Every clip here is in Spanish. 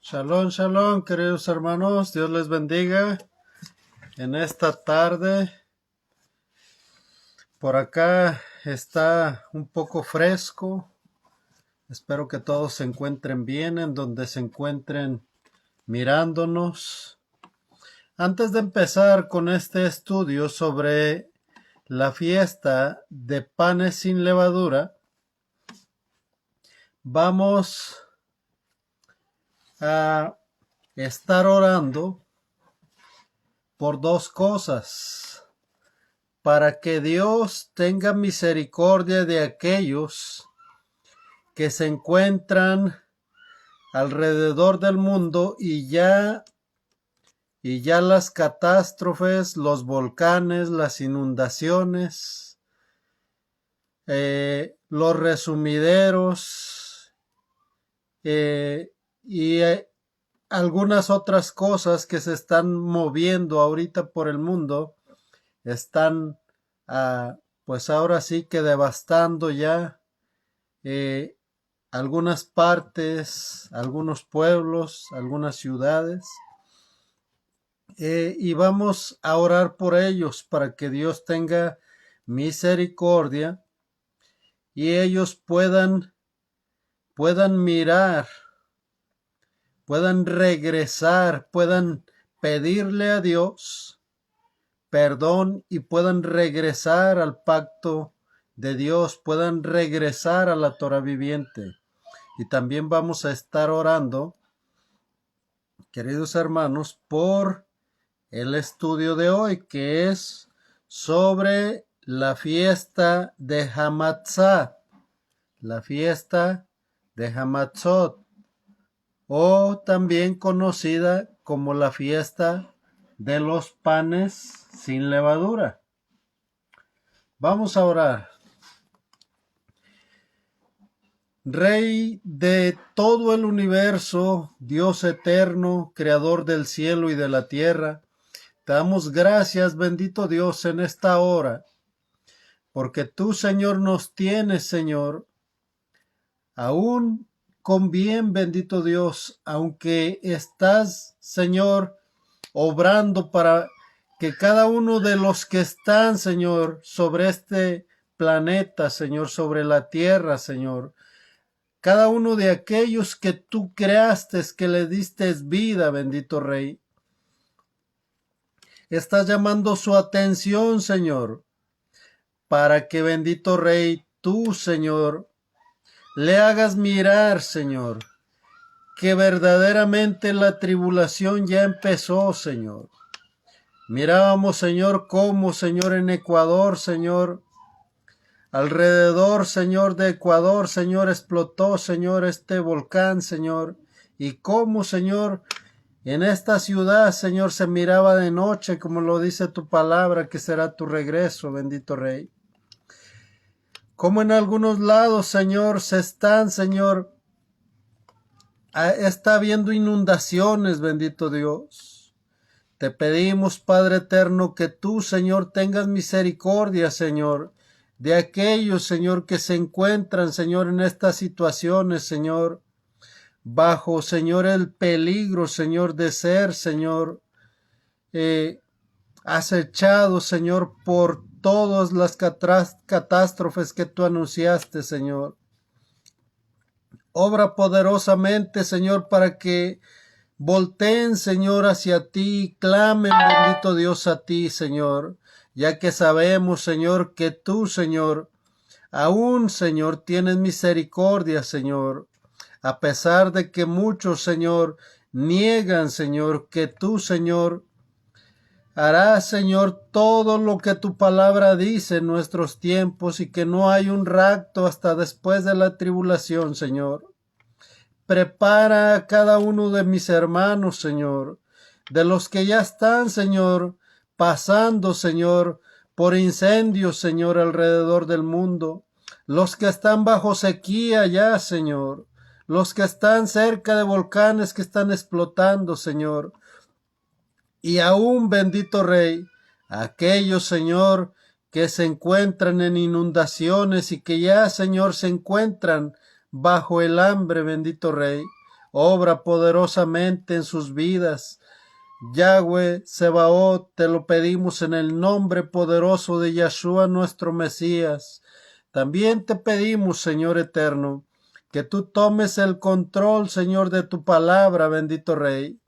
Shalom, shalom, queridos hermanos, Dios les bendiga en esta tarde. Por acá está un poco fresco. Espero que todos se encuentren bien en donde se encuentren mirándonos. Antes de empezar con este estudio sobre la fiesta de panes sin levadura, vamos a estar orando por dos cosas: para que Dios tenga misericordia de aquellos que se encuentran alrededor del mundo y ya las catástrofes, los volcanes, las inundaciones, los resumideros y algunas otras cosas que se están moviendo ahorita por el mundo están pues ahora sí que devastando ya algunas partes, algunos pueblos, algunas ciudades, y vamos a orar por ellos para que Dios tenga misericordia y ellos puedan mirar, puedan regresar, puedan pedirle a Dios perdón y puedan regresar al pacto de Dios, puedan regresar a la Torah viviente. Y también vamos a estar orando, queridos hermanos, por el estudio de hoy, que es sobre la fiesta de Hamatzah, la fiesta de Hamatzot, o también conocida como la fiesta de los panes sin levadura. Vamos a orar. Rey de todo el universo, Dios eterno, creador del cielo y de la tierra, te damos gracias, bendito Dios, en esta hora, porque tú, Señor, nos tienes, Señor, aún con bien, bendito Dios, aunque estás, Señor, obrando para que cada uno de los que están, Señor, sobre este planeta, Señor, sobre la tierra, Señor, cada uno de aquellos que tú creaste, que le diste vida, bendito Rey, estás llamando su atención, Señor, para que, bendito Rey, tú, Señor, le hagas mirar, Señor, que verdaderamente la tribulación ya empezó, Señor. Mirábamos, Señor, cómo, Señor, en Ecuador, Señor, alrededor, Señor, de Ecuador, Señor, explotó, Señor, este volcán, Señor, y cómo, Señor, en esta ciudad, Señor, se miraba de noche, como lo dice tu palabra, que será tu regreso, bendito Rey. Como en algunos lados, Señor, Señor, está habiendo inundaciones, bendito Dios. Te pedimos, Padre eterno, que tú, Señor, tengas misericordia, Señor, de aquellos, Señor, que se encuentran, Señor, en estas situaciones, Señor, bajo, Señor, el peligro, Señor, de ser, Señor, acechado, Señor, por todas las catástrofes que tú anunciaste, Señor. Obra poderosamente, Señor, para que volteen, Señor, hacia ti, clamen, bendito Dios, a ti, Señor, ya que sabemos, Señor, que tú, Señor, aún, Señor, tienes misericordia, Señor, a pesar de que muchos, Señor, niegan, Señor, que tú, Señor, harás, Señor, todo lo que tu palabra dice en nuestros tiempos y que no hay un rapto hasta después de la tribulación, Señor. Prepara a cada uno de mis hermanos, Señor, de los que ya están, Señor, pasando, Señor, por incendios, Señor, alrededor del mundo, los que están bajo sequía ya, Señor, los que están cerca de volcanes que están explotando, Señor, y aún, bendito Rey, aquellos, Señor, que se encuentran en inundaciones y que ya, Señor, se encuentran bajo el hambre, bendito Rey. obra poderosamente en sus vidas. Yahweh Sebaot, te lo pedimos en el nombre poderoso de Yeshua nuestro Mesías. También te pedimos, Señor eterno, que tú tomes el control, Señor, de tu palabra, bendito Rey,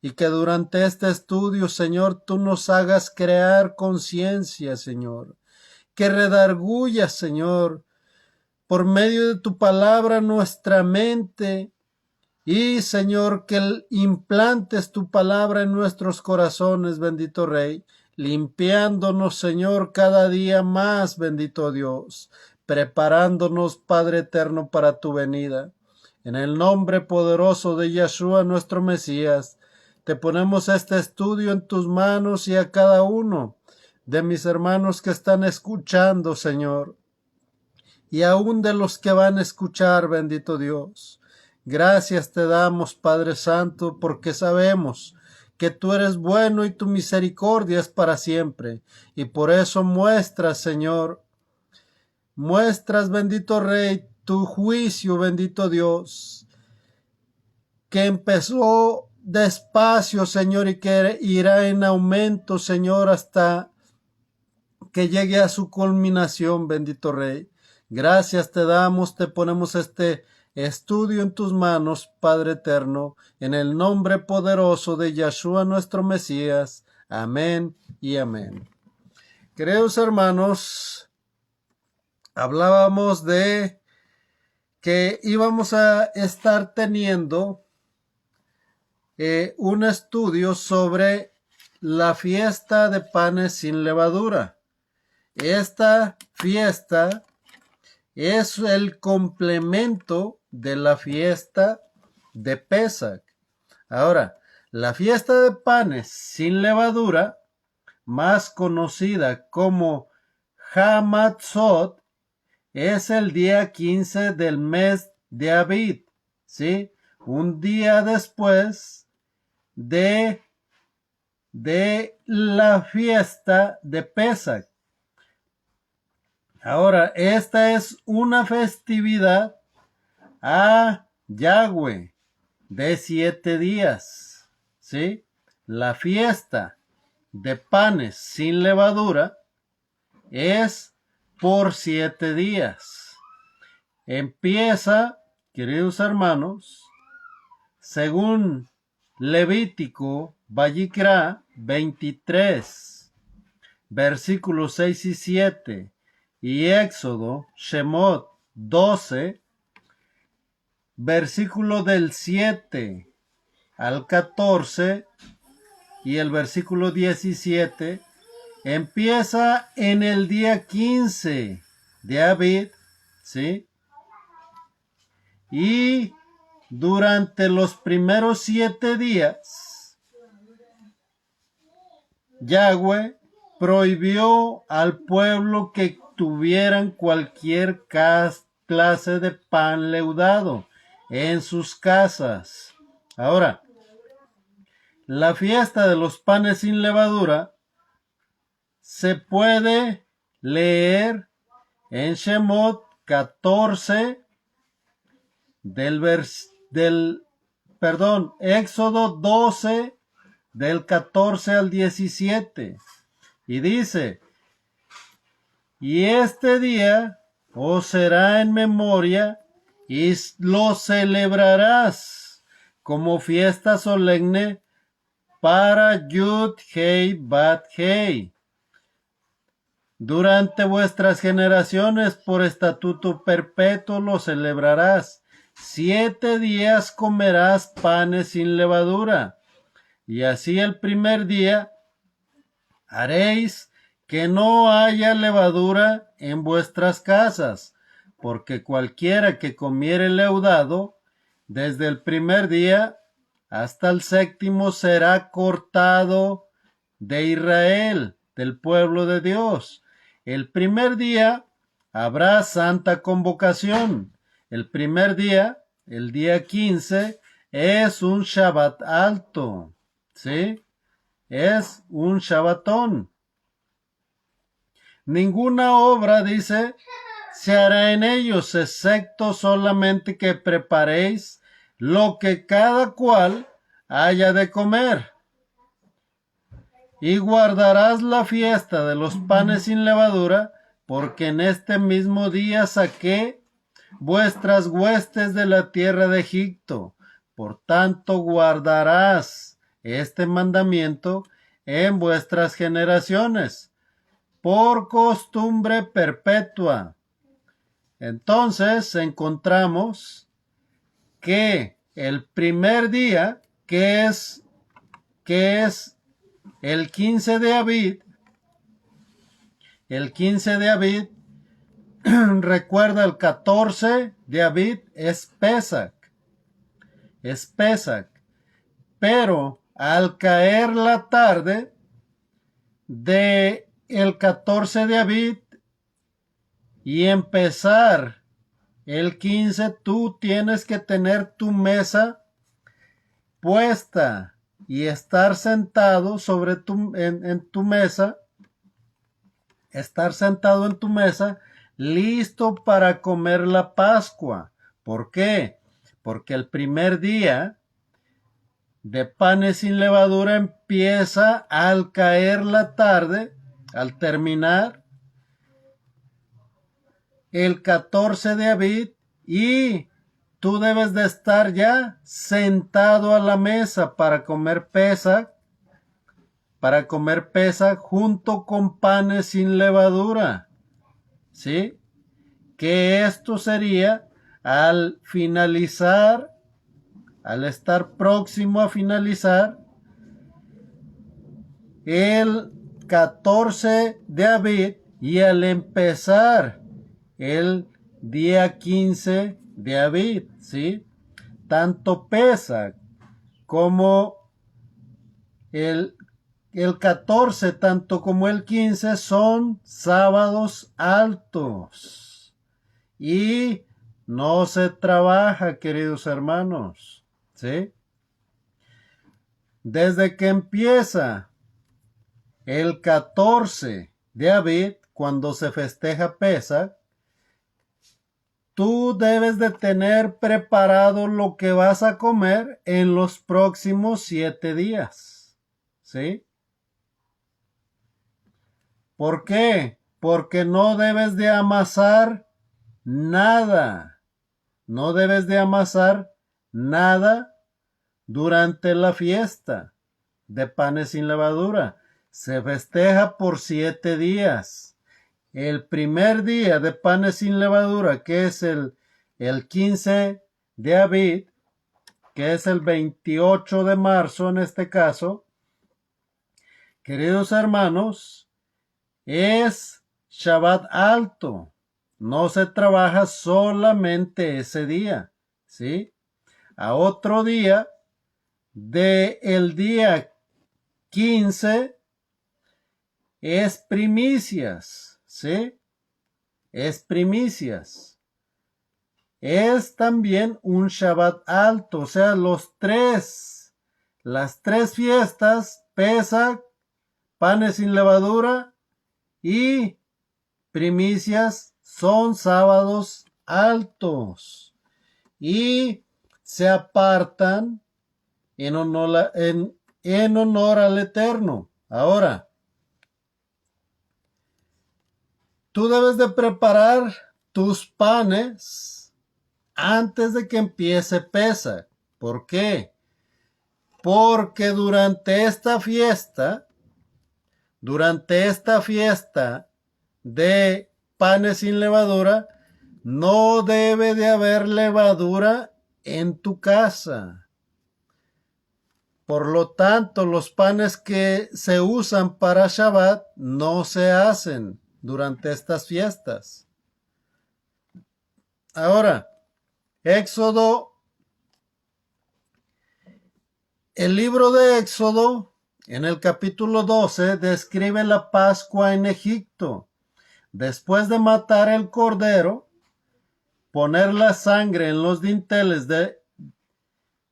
y que durante este estudio, Señor, tú nos hagas crear conciencia, Señor, que redargullas, Señor, por medio de tu palabra nuestra mente, y, Señor, que implantes tu palabra en nuestros corazones, bendito Rey, limpiándonos, Señor, cada día más, bendito Dios, preparándonos, Padre eterno, para tu venida. En el nombre poderoso de Yeshua, nuestro Mesías, te ponemos este estudio en tus manos y a cada uno de mis hermanos que están escuchando, Señor, y aún de los que van a escuchar, bendito Dios. Gracias te damos, Padre Santo, porque sabemos que tú eres bueno y tu misericordia es para siempre. Y por eso muestras, Señor, muestras, bendito Rey, tu juicio, bendito Dios, que empezó despacio, Señor, y que irá en aumento, Señor, hasta que llegue a su culminación, bendito Rey. Gracias te damos, te ponemos este estudio en tus manos, Padre eterno, en el nombre poderoso de Yeshua nuestro Mesías. Amén y amén. Queridos hermanos, hablábamos de que íbamos a estar teniendo un estudio sobre la fiesta de panes sin levadura. Esta fiesta es el complemento de la fiesta de Pesach. Ahora, la fiesta de panes sin levadura, más conocida como Hamatzot, es el día 15 del mes de Abid, ¿sí? Un día después de la fiesta de Pesach. Ahora, esta es una festividad a Yahweh de 7 días, ¿sí? La fiesta de panes sin levadura es por 7 días. Empieza, queridos hermanos, según Levítico, Vayikra 23, versículos 6 y 7, y Éxodo, Shemot 12, versículo del 7 al 14 y el versículo 17, empieza en el día 15 de Abid, ¿sí? Y durante los primeros 7 días, Yahweh prohibió al pueblo que tuvieran cualquier clase de pan leudado en sus casas. Ahora, la fiesta de los panes sin levadura se puede leer en Shemot 14 Éxodo 12 del 14 al 17, y dice: y este día os será en memoria y lo celebrarás como fiesta solemne para Yud Hei Bat Hei. Durante vuestras generaciones por estatuto perpetuo lo celebrarás. 7 días comerás panes sin levadura, y así el primer día haréis que no haya levadura en vuestras casas, porque cualquiera que comiere leudado, desde el primer día hasta el 7º será cortado de Israel, del pueblo de Dios. El primer día habrá santa convocación. El primer día, el día 15, es un Shabbat alto, ¿sí? Es un Shabbatón. Ninguna obra, dice, se hará en ellos, excepto solamente que preparéis lo que cada cual haya de comer. Y guardarás la fiesta de los panes sin levadura, porque en este mismo día saqué vuestras huestes de la tierra de Egipto. Por tanto, guardarás este mandamiento en vuestras generaciones, por costumbre perpetua. Entonces encontramos que el primer día, que es el 15 de Abib, recuerda, el 14 de Abib es Pesach, pero al caer la tarde de el 14 de Abib y empezar el 15, tú tienes que tener tu mesa puesta y estar sentado en tu mesa, listo para comer la Pascua. ¿Por qué? Porque el primer día de panes sin levadura empieza al caer la tarde, al terminar el 14 de Abib, y tú debes de estar ya sentado a la mesa para comer Pesach, junto con panes sin levadura. ¿Sí? Que esto sería al finalizar, al estar próximo a finalizar el 14 de Abib y al empezar el día 15 de Abib, ¿sí? Tanto Pesach como el 14, tanto como el 15, son sábados altos y no se trabaja, queridos hermanos, ¿sí? Desde que empieza el 14 de Abib, cuando se festeja Pesach, tú debes de tener preparado lo que vas a comer en los próximos 7 días, ¿sí? ¿Por qué? Porque no debes de amasar nada. No debes de amasar nada durante la fiesta de panes sin levadura. Se festeja por 7 días. El primer día de panes sin levadura, que es el 15 de Abib, que es el 28 de marzo en este caso, queridos hermanos, es Shabbat alto. No se trabaja solamente ese día, ¿sí? A otro día, el día 15, es primicias, ¿sí? Es primicias. Es también un Shabbat alto, o sea, las tres fiestas, Pesach, panes sin levadura y primicias, son sábados altos y se apartan en honor al Eterno. Ahora, tú debes de preparar tus panes antes de que empiece Pesach. ¿Por qué? Porque durante esta fiesta de panes sin levadura, no debe de haber levadura en tu casa. Por lo tanto, los panes que se usan para Shabbat no se hacen durante estas fiestas. Ahora, el libro de Éxodo, en el capítulo 12, describe la Pascua en Egipto. Después de matar el cordero, poner la sangre en los dinteles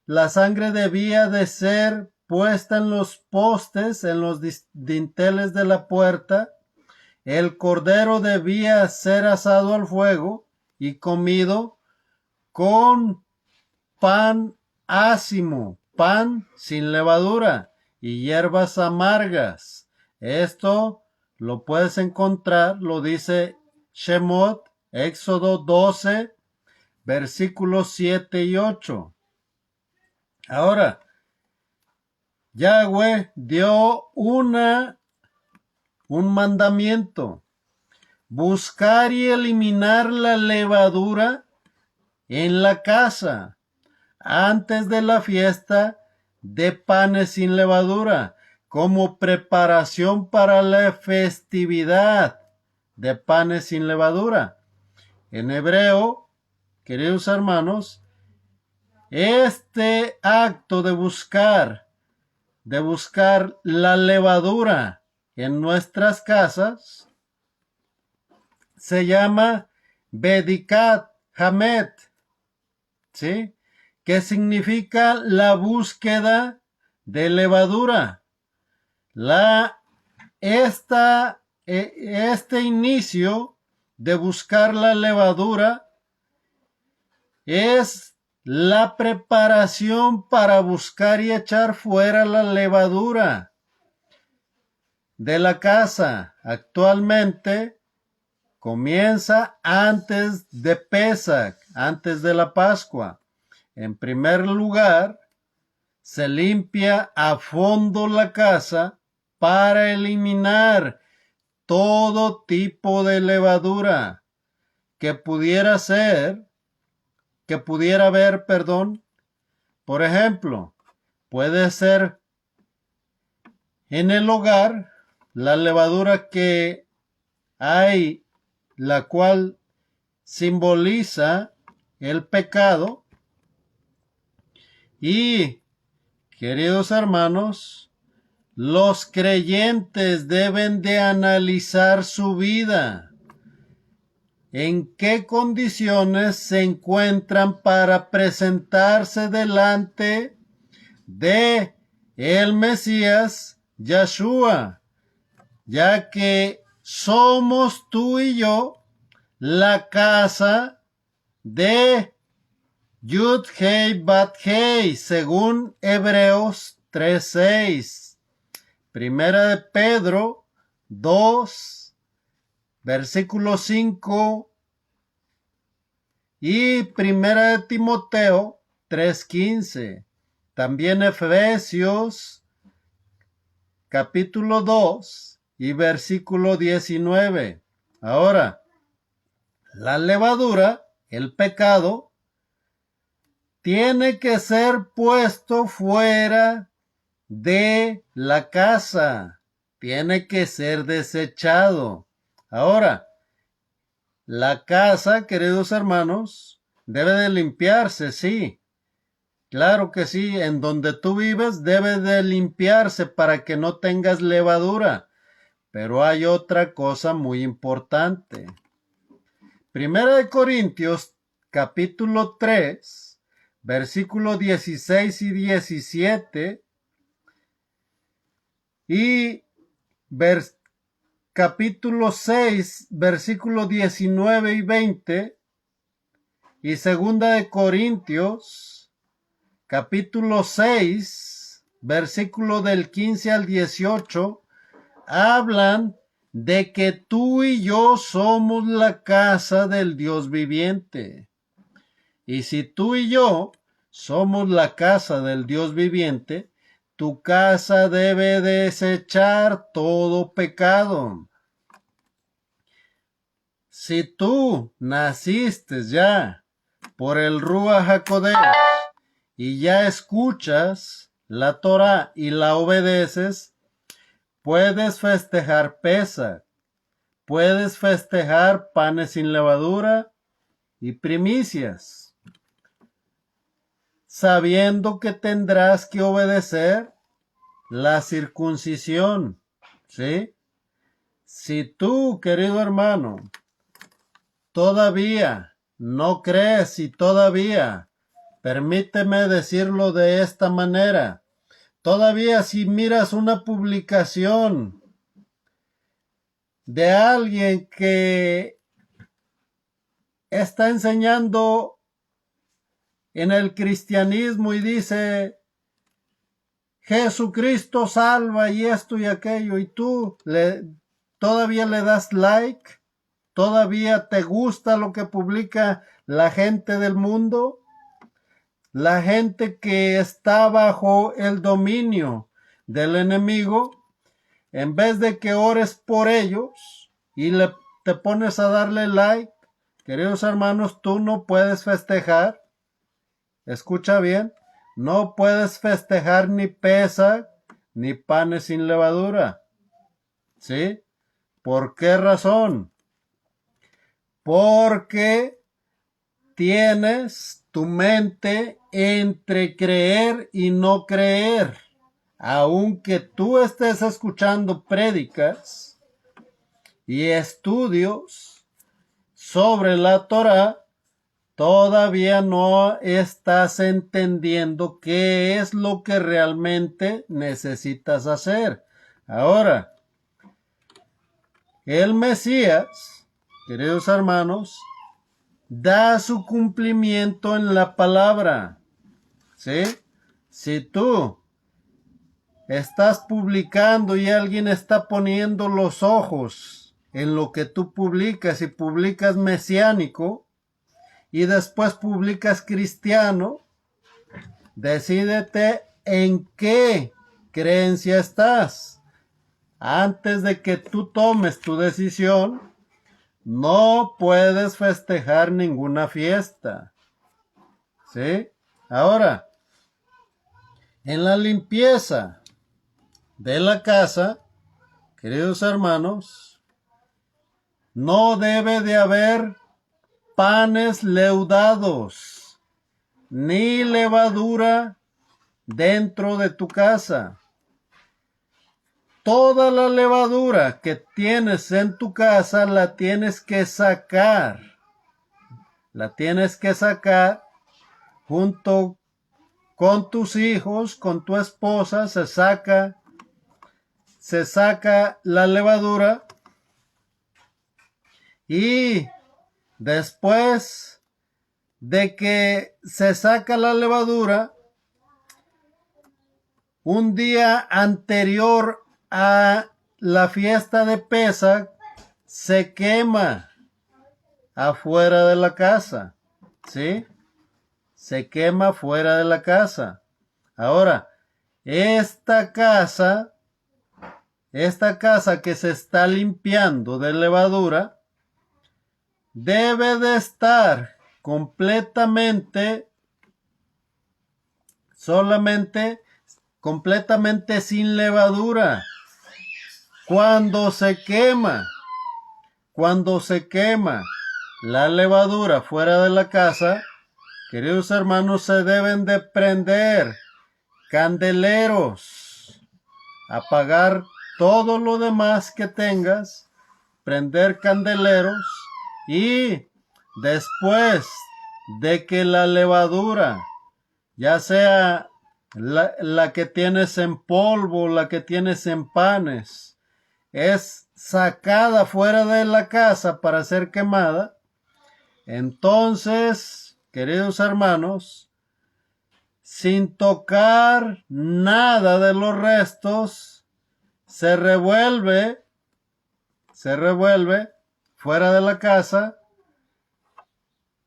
la sangre debía de ser puesta en los postes, en los dinteles de la puerta. El cordero debía ser asado al fuego y comido con pan ácimo, pan sin levadura y hierbas amargas. Esto lo puedes encontrar, lo dice Shemot, Éxodo 12, versículos 7 y 8. Ahora, Yahweh dio un mandamiento: buscar y eliminar la levadura en la casa antes de la fiesta de panes sin levadura, como preparación para la festividad de panes sin levadura. En hebreo, queridos hermanos, este acto de buscar la levadura en nuestras casas se llama Bedikat Hamet, ¿sí? Que significa la búsqueda de levadura. Este inicio de buscar la levadura es la preparación para buscar y echar fuera la levadura de la casa. Actualmente comienza antes de Pesach, antes de la Pascua. En primer lugar, se limpia a fondo la casa para eliminar todo tipo de levadura que pudiera haber, por ejemplo, puede ser en el hogar la levadura que hay, la cual simboliza el pecado. Y, queridos hermanos, los creyentes deben de analizar su vida. ¿En qué condiciones se encuentran para presentarse delante de el Mesías Yahshua? Ya que somos tú y yo la casa de Yud Hei Bat Hei, según Hebreos 3:6. Primera de Pedro 2, versículo 5. Y Primera de Timoteo 3:15. También Efesios capítulo 2 y versículo 19. Ahora, la levadura, el pecado, tiene que ser puesto fuera de la casa. Tiene que ser desechado. Ahora, la casa, queridos hermanos, debe de limpiarse, sí. Claro que sí, en donde tú vives debe de limpiarse para que no tengas levadura. Pero hay otra cosa muy importante. Primera de Corintios, capítulo 3, versículos 16 y 17, y capítulo 6, versículos 19 y 20, y segunda de Corintios, capítulo 6, versículo del 15 al 18, hablan de que tú y yo somos la casa del Dios viviente. Y si tú y yo somos la casa del Dios viviente, tu casa debe desechar todo pecado. Si tú naciste ya por el Ruach HaKodesh y ya escuchas la Torah y la obedeces, puedes festejar Pesach, puedes festejar panes sin levadura y primicias, sabiendo que tendrás que obedecer la circuncisión, ¿sí? Si tú, querido hermano, todavía no crees y todavía, permíteme decirlo de esta manera, todavía si miras una publicación de alguien que está enseñando en el cristianismo y dice, Jesucristo salva y esto y aquello, y tú todavía le das like, todavía te gusta lo que publica la gente del mundo, la gente que está bajo el dominio del enemigo. En vez de que ores por ellos y te pones a darle like, queridos hermanos, tú no puedes festejar. Escucha bien, no puedes festejar ni pesa ni panes sin levadura. ¿Sí? ¿Por qué razón? Porque tienes tu mente entre creer y no creer. Aunque tú estés escuchando prédicas y estudios sobre la Torá, todavía no estás entendiendo qué es lo que realmente necesitas hacer. Ahora, el Mesías, queridos hermanos, da su cumplimiento en la palabra. ¿Sí? Si tú estás publicando y alguien está poniendo los ojos en lo que tú publicas y publicas mesiánico y después publicas cristiano, decídete en qué creencia estás. Antes de que tú tomes tu decisión, no puedes festejar ninguna fiesta. ¿Sí? Ahora, en la limpieza de la casa, queridos hermanos, no debe de haber panes leudados, ni levadura dentro de tu casa. Toda la levadura que tienes en tu casa la tienes que sacar. La tienes que sacar junto con tus hijos, con tu esposa, se saca la levadura y después de que se saca la levadura, un día anterior a la fiesta de Pesaj, se quema afuera de la casa, ¿sí? Se quema fuera de la casa. Ahora, esta casa que se está limpiando de levadura, debe de estar completamente sin levadura. Cuando se quema la levadura fuera de la casa, queridos hermanos, se deben de prender candeleros, apagar todo lo demás que tengas, prender candeleros y después de que la levadura, ya sea la que tienes en polvo, la que tienes en panes, es sacada fuera de la casa para ser quemada, entonces, queridos hermanos, sin tocar nada de los restos, se revuelve fuera de la casa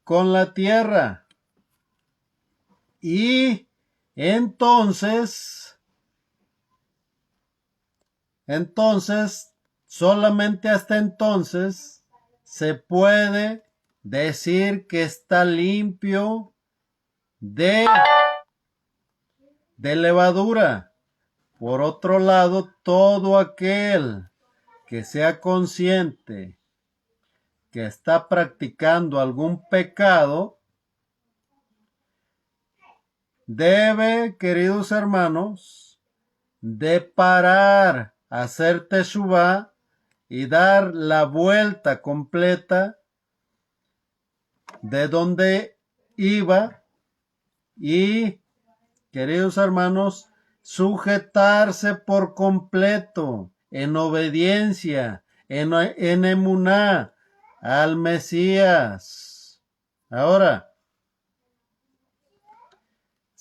con la tierra. Y entonces, solamente hasta entonces se puede decir que está limpio de levadura. Por otro lado, todo aquel que sea consciente que está practicando algún pecado, debe, queridos hermanos, de parar, hacer teshuvá y dar la vuelta completa de donde iba y, queridos hermanos, sujetarse por completo en obediencia, en emuná al Mesías. Ahora,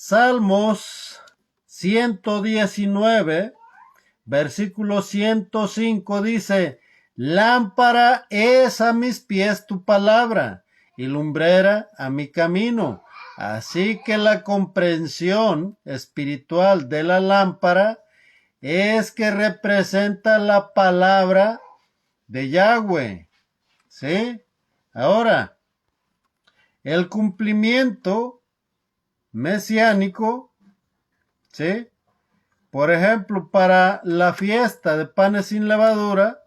Salmos 119, versículo 105 dice, lámpara es a mis pies tu palabra y lumbrera a mi camino. Así que la comprensión espiritual de la lámpara es que representa la palabra de Yahweh. ¿Sí? Ahora, el cumplimiento mesiánico, ¿sí? Por ejemplo, para la fiesta de panes sin levadura,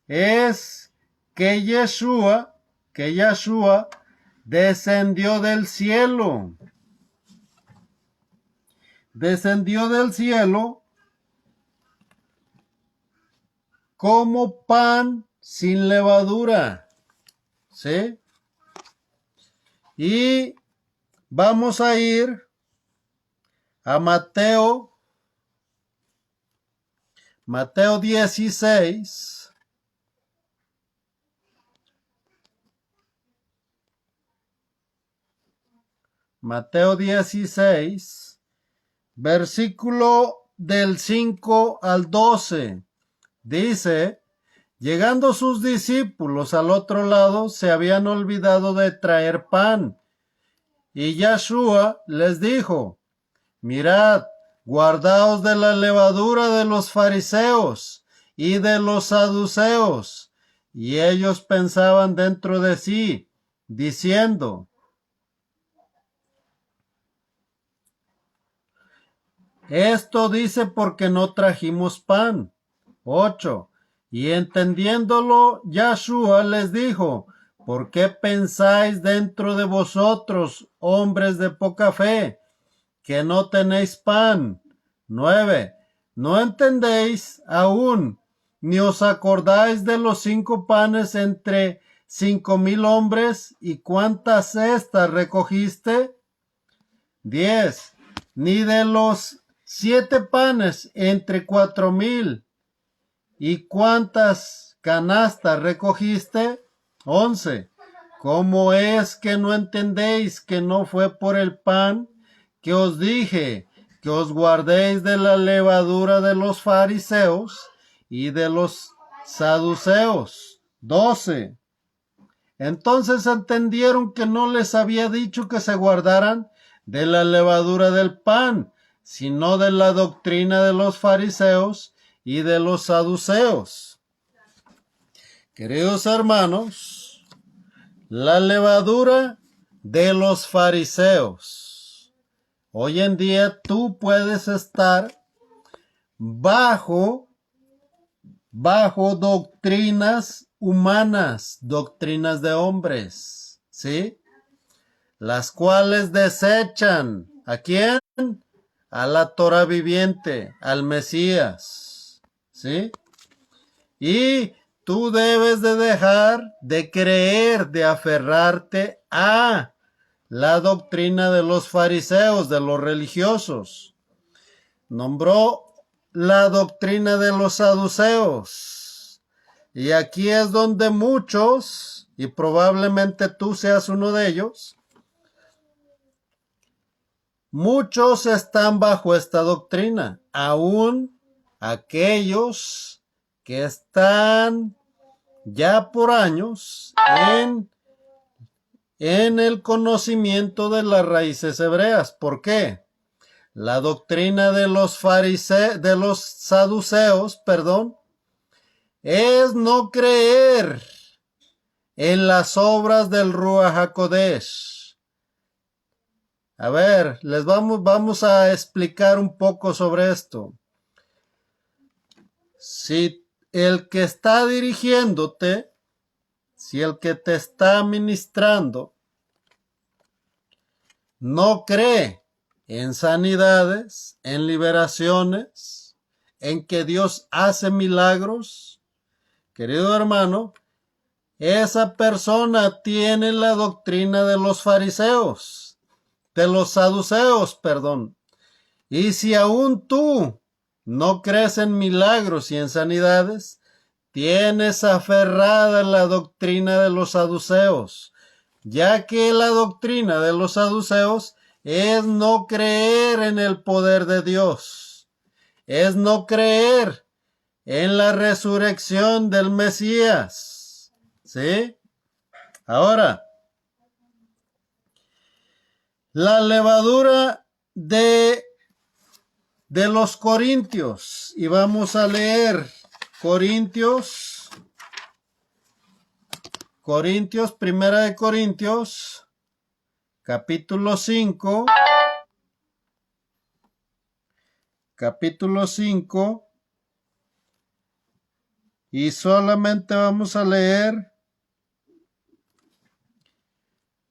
es que Yeshua descendió del cielo. Descendió del cielo como pan sin levadura. ¿Sí? Y vamos a ir a Mateo 16. Mateo 16, versículo del 5 al 12. Dice, llegando sus discípulos al otro lado, se habían olvidado de traer pan. Y Yeshua les dijo, mirad, guardaos de la levadura de los fariseos y de los saduceos. Y ellos pensaban dentro de sí, diciendo, esto dice porque no trajimos pan. 8. Y entendiéndolo, Yahshua les dijo, ¿por qué pensáis dentro de vosotros, hombres de poca fe, que no tenéis pan? 9. ¿No entendéis aún, ni os acordáis de los 5 panes entre 5,000 hombres, y cuántas cestas recogiste? 10. Ni de los 7 panes entre 4,000, ¿y cuántas canastas recogiste? 11. ¿Cómo es que no entendéis que no fue por el pan que os dije que os guardéis de la levadura de los fariseos y de los saduceos? 12. Entonces entendieron que no les había dicho que se guardaran de la levadura del pan, sino de la doctrina de los fariseos y de los saduceos. Queridos hermanos, la levadura de los fariseos. Hoy en día tú puedes estar bajo doctrinas humanas, doctrinas de hombres, ¿sí? Las cuales desechan, ¿a quién? A la Torah viviente, al Mesías, ¿sí? Y tú debes de dejar de creer, de aferrarte a la doctrina de los fariseos, de los religiosos. Nombró la doctrina de los saduceos. Y aquí es donde muchos, y probablemente tú seas uno de ellos, muchos están bajo esta doctrina, aún aquellos que están ya por años en el conocimiento de las raíces hebreas. ¿Por qué? La doctrina de los saduceos, es no creer en las obras del Ruach HaKodesh. A ver, vamos a explicar un poco sobre esto. Si el que está dirigiéndote, si el que te está ministrando, no cree en sanidades, en liberaciones, en que Dios hace milagros, querido hermano, esa persona tiene la doctrina de los fariseos, de los saduceos, Y si aún tú no crees en milagros y en sanidades, tienes aferrada la doctrina de los saduceos, ya que la doctrina de los saduceos es no creer en el poder de Dios, es no creer en la resurrección del Mesías. ¿Sí? Ahora, la levadura de los Corintios. Y vamos a leer Corintios, Primera de Corintios, capítulo 5, y solamente vamos a leer.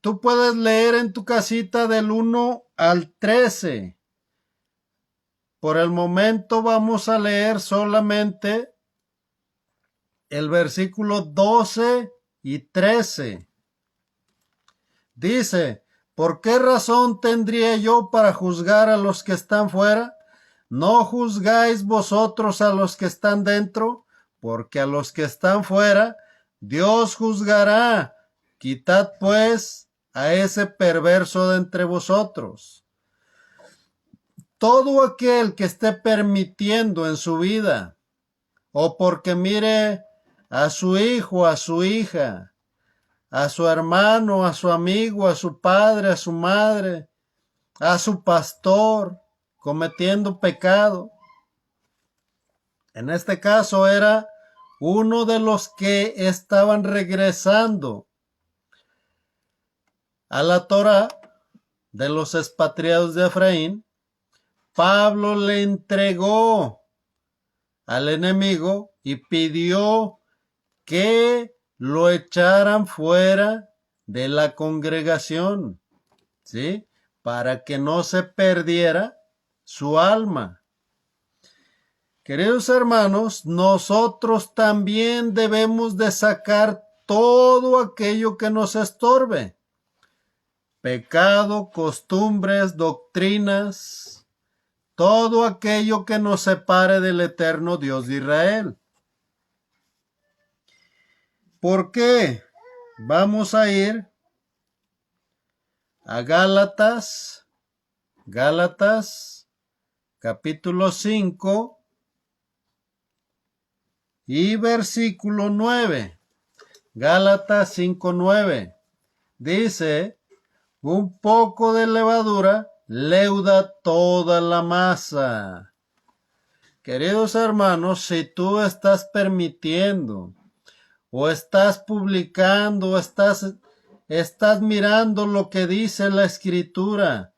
Tú puedes leer en tu casita del 1 al 13. Por el momento vamos a leer solamente el versículo 12 y 13. Dice: ¿por qué razón tendría yo para juzgar a los que están fuera? ¿No juzgáis vosotros a los que están dentro? Porque a los que están fuera Dios juzgará. Quitad pues a ese perverso de entre vosotros. Todo aquel que esté permitiendo en su vida, o porque mire a su hijo, a su hija, a su hermano, a su amigo, a su padre, a su madre, a su pastor, cometiendo pecado. En este caso era uno de los que estaban regresando a la Torá de los expatriados de Efraín. Pablo le entregó al enemigo y pidió que lo echaran fuera de la congregación, ¿sí? Para que no se perdiera su alma. Queridos hermanos, nosotros también debemos de sacar todo aquello que nos estorbe. Pecado, costumbres, doctrinas, todo aquello que nos separe del eterno Dios de Israel. ¿Por qué? Vamos a ir a Gálatas, capítulo 5 y versículo 9. Gálatas 5:9. Dice: un poco de levadura leuda toda la masa. Queridos hermanos, si tú estás permitiendo, o estás publicando, o estás mirando lo que dice la Escritura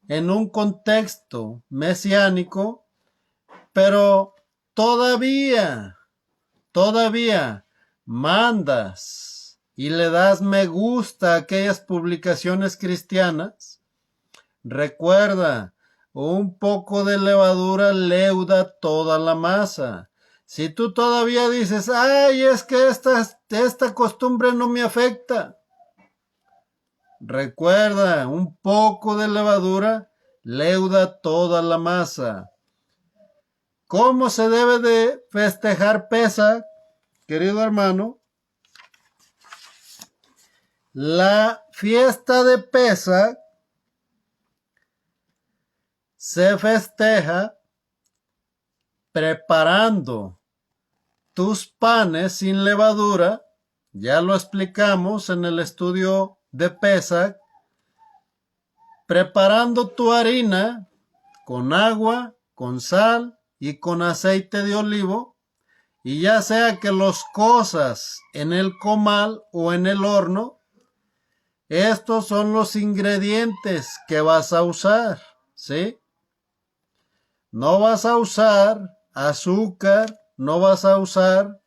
en un contexto mesiánico, pero todavía mandas y le das me gusta a aquellas publicaciones cristianas, recuerda, un poco de levadura leuda toda la masa. Si tú todavía dices: ay, es que esta costumbre no me afecta, recuerda, un poco de levadura leuda toda la masa. ¿Cómo se debe de festejar Pesaj, querido hermano? La fiesta de Pesaj se festeja preparando tus panes sin levadura. Ya lo explicamos en el estudio de Pesaj. Preparando tu harina con agua, con sal y con aceite de olivo, y ya sea que los cozas en el comal o en el horno, estos son los ingredientes que vas a usar, ¿sí? No vas a usar azúcar, no vas a usar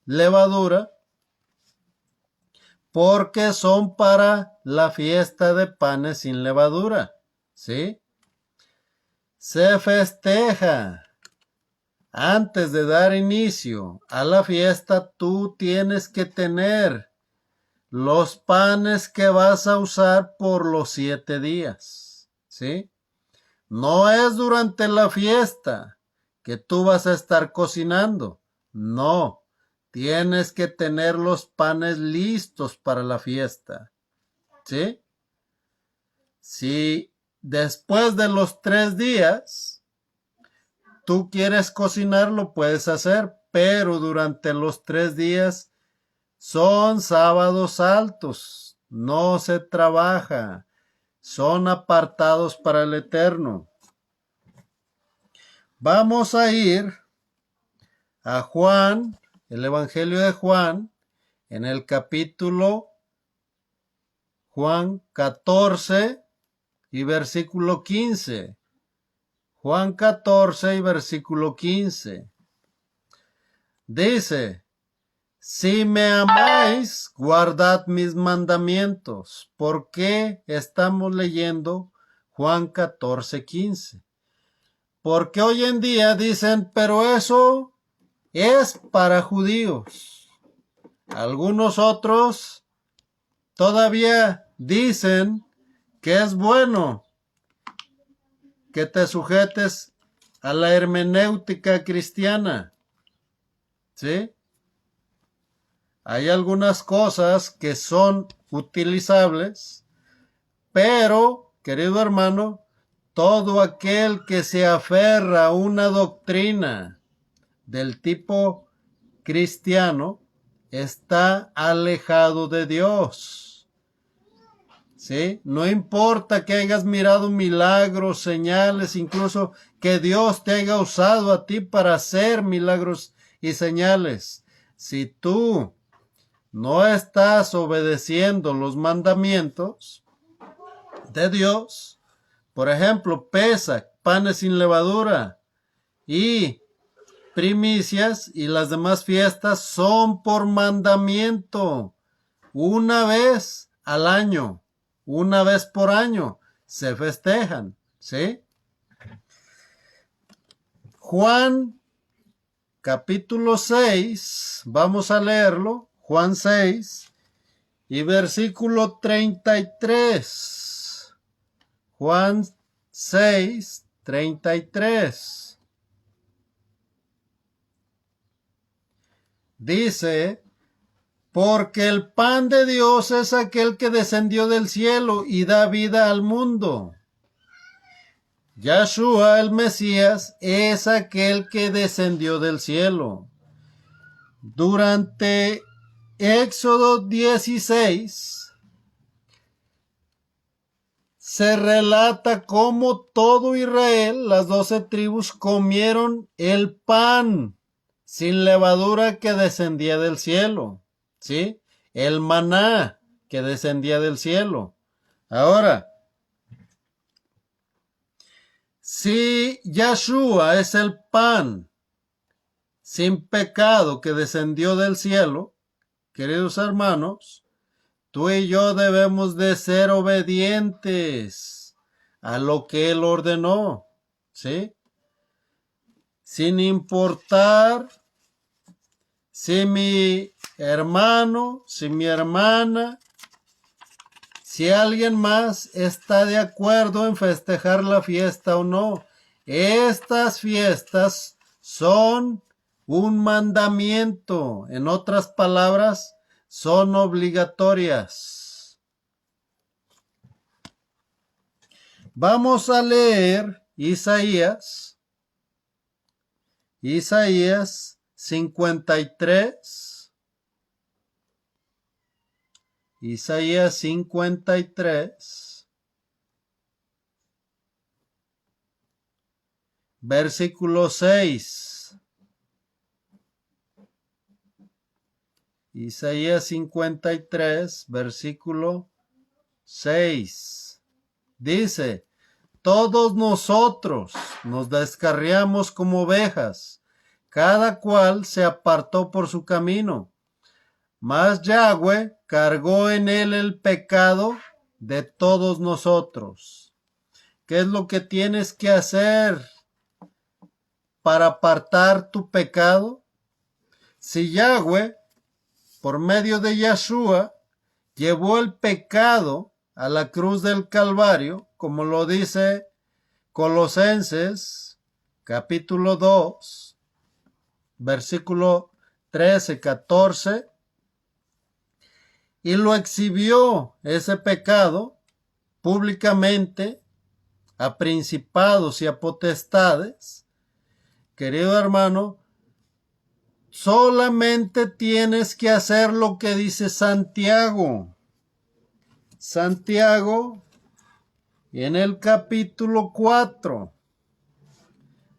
levadura, porque son para la fiesta de panes sin levadura, ¿sí? Se festeja. Antes de dar inicio a la fiesta, tú tienes que tener los panes que vas a usar por los 7 días, ¿sí? No es durante la fiesta que tú vas a estar cocinando, no. tienes que tener los panes listos para la fiesta. ¿Sí? Si después de los 3 días tú quieres cocinar, lo puedes hacer, pero durante los 3 días son sábados altos, no se trabaja, son apartados para el Eterno. Vamos a ir a Juan, el Evangelio de Juan, en el capítulo Juan 14 y versículo 15. Juan 14 y versículo 15. Dice, si me amáis, guardad mis mandamientos. ¿Por qué estamos leyendo Juan 14, 15? Porque hoy en día dicen, pero eso es para judíos. Algunos otros todavía dicen que es bueno que te sujetes a la hermenéutica cristiana. ¿Sí? Hay algunas cosas que son utilizables, pero, querido hermano, todo aquel que se aferra a una doctrina del tipo cristiano está alejado de Dios. ¿Sí? No importa que hayas mirado milagros, señales, incluso que Dios te haya usado a ti para hacer milagros y señales. Si tú no estás obedeciendo los mandamientos de Dios, por ejemplo, Pesaj, panes sin levadura y primicias y las demás fiestas son por mandamiento. Una vez al año, una vez por año se festejan, ¿sí? Juan capítulo 6, vamos a leerlo, Juan 6 y versículo 33. Juan 6, 33. Dice, porque el pan de Dios es aquel que descendió del cielo y da vida al mundo. Yahshua, el Mesías, es aquel que descendió del cielo. Durante Éxodo 16 se relata cómo todo Israel, las 12 tribus, comieron el pan sin levadura que descendía del cielo, ¿sí? El maná que descendía del cielo. Ahora, si Yahshua es el pan sin pecado que descendió del cielo, queridos hermanos, tú y yo debemos de ser obedientes a lo que Él ordenó, ¿sí? Sin importar si mi hermano, si mi hermana, si alguien más está de acuerdo en festejar la fiesta o no. Estas fiestas son un mandamiento. En otras palabras, son obligatorias. Vamos a leer Isaías 53. Isaías 53, versículo 6. Isaías 53, versículo 6. Dice, todos nosotros nos descarriamos como ovejas, cada cual se apartó por su camino. Mas Yahweh cargó en él el pecado de todos nosotros. ¿Qué es lo que tienes que hacer para apartar tu pecado? Si Yahweh, por medio de Yahshua, llevó el pecado a la cruz del Calvario, como lo dice Colosenses, capítulo 2, versículo 13, 14, y lo exhibió ese pecado públicamente a principados y a potestades. Querido hermano, solamente tienes que hacer lo que dice Santiago. Santiago, en el capítulo 4,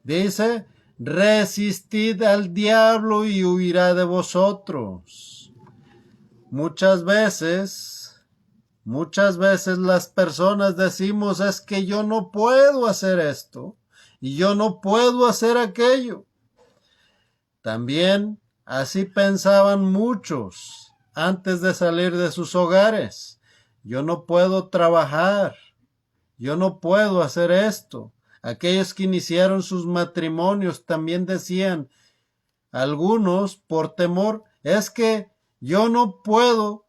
dice, resistid al diablo y huirá de vosotros. Muchas veces las personas decimos, es que yo no puedo hacer esto y yo no puedo hacer aquello. También así pensaban muchos antes de salir de sus hogares. Yo no puedo trabajar, yo no puedo hacer esto. Aquellos que iniciaron sus matrimonios también decían, algunos por temor, es que yo no puedo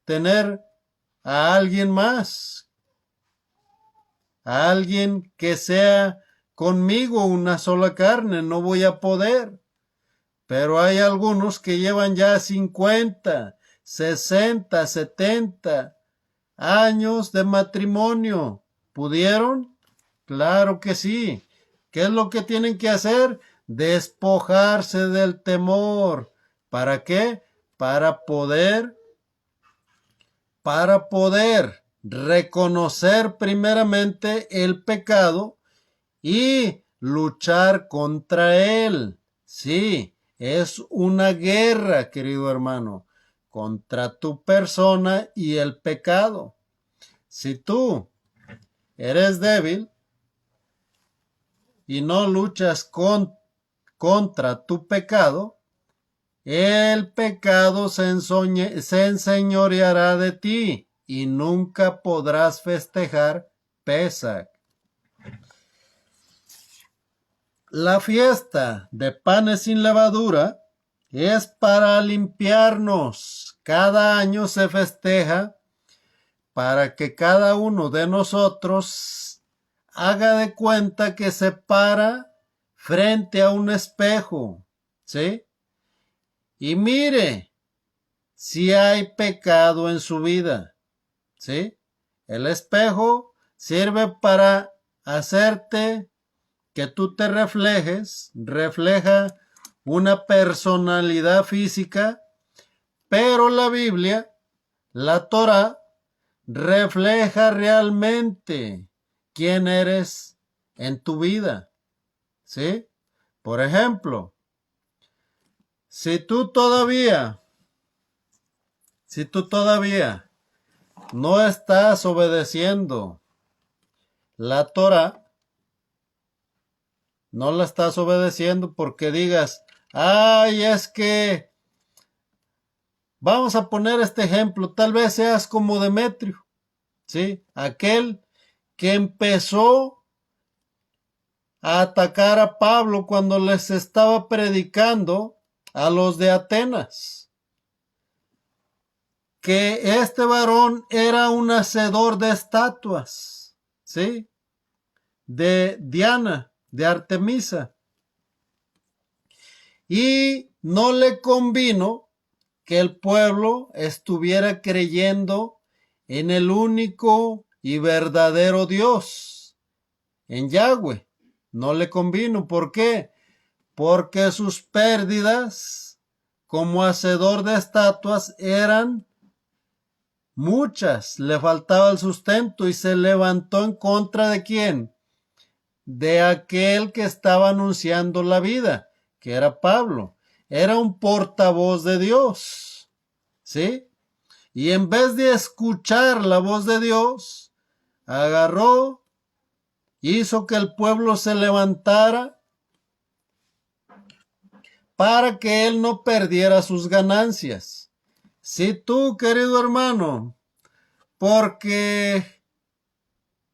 tener a alguien más, a alguien que sea conmigo una sola carne, no voy a poder. Pero hay algunos que llevan ya 50, 60, 70 años de matrimonio. ¿Pudieron? Claro que sí. ¿Qué es lo que tienen que hacer? Despojarse del temor. ¿Para qué? Para poder reconocer primeramente el pecado y luchar contra él. Sí, es una guerra, querido hermano, contra tu persona y el pecado. Si tú eres débil y no luchas contra tu pecado, el pecado se enseñoreará de ti y nunca podrás festejar Pesaj. La fiesta de panes sin levadura es para limpiarnos. Cada año se festeja para que cada uno de nosotros haga de cuenta que se para frente a un espejo, ¿sí? Y mire si hay pecado en su vida, ¿sí? El espejo sirve para hacerte que tú te refleja una personalidad física, pero la Biblia, la Torá, refleja realmente quién eres en tu vida, ¿sí? Por ejemplo, si tú todavía no estás obedeciendo la Torá, no la estás obedeciendo porque digas, ay, es que, vamos a poner este ejemplo, tal vez seas como Demetrio, ¿sí? Aquel que empezó a atacar a Pablo cuando les estaba predicando a los de Atenas, que este varón era un hacedor de estatuas, ¿sí? De Diana, de Artemisa. Y no le convino que el pueblo estuviera creyendo en el único y verdadero Dios, en Yahweh. No le convino. ¿Por qué? Porque sus pérdidas como hacedor de estatuas eran muchas. Le faltaba el sustento y se levantó en contra de ¿quién? De aquel que estaba anunciando la vida, que era Pablo. Era un portavoz de Dios, ¿sí? Y en vez de escuchar la voz de Dios, agarró, hizo que el pueblo se levantara para que él no perdiera sus ganancias. Si tú, querido hermano,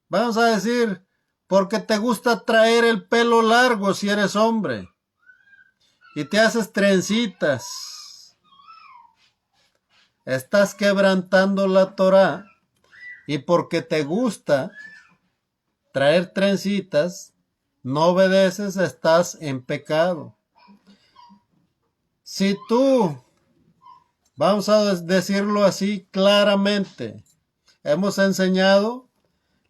vamos a decir, porque te gusta traer el pelo largo si eres hombre, y te haces trencitas, estás quebrantando la Torá, y porque te gusta traer trencitas, no obedeces, estás en pecado. Si tú, vamos a decirlo así claramente, hemos enseñado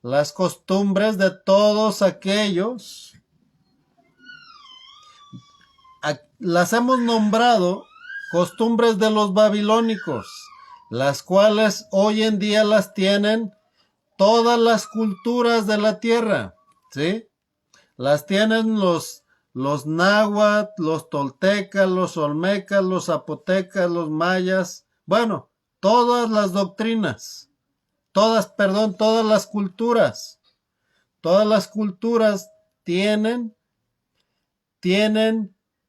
las costumbres de todos aquellos, las hemos nombrado costumbres de los babilónicos, las cuales hoy en día las tienen todas las culturas de la tierra, ¿sí? Las tienen los náhuatl, los toltecas, los olmecas, los zapotecas, los mayas, bueno, todas las doctrinas, todas las culturas tienen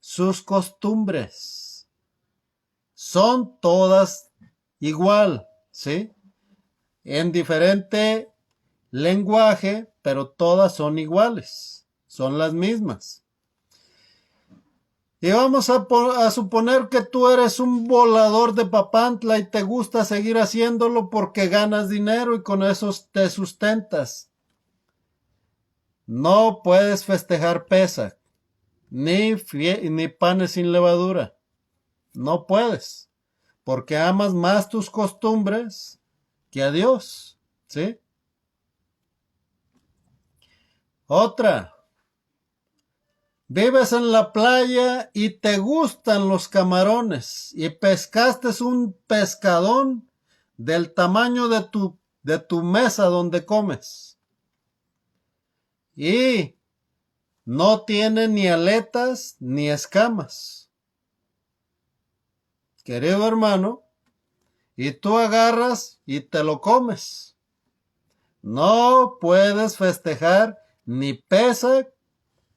sus costumbres, son todas igual, ¿sí? En diferente lenguaje, pero todas son iguales, son las mismas. Y vamos a suponer que tú eres un volador de Papantla y te gusta seguir haciéndolo porque ganas dinero y con eso te sustentas. No puedes festejar Pesaj, ni panes sin levadura. No puedes, porque amas más tus costumbres que a Dios, ¿sí? Otra. Vives en la playa y te gustan los camarones y pescaste un pescadón del tamaño de tu mesa donde comes. Y no tiene ni aletas ni escamas. Querido hermano, y tú agarras y te lo comes. No puedes festejar ni Pesaj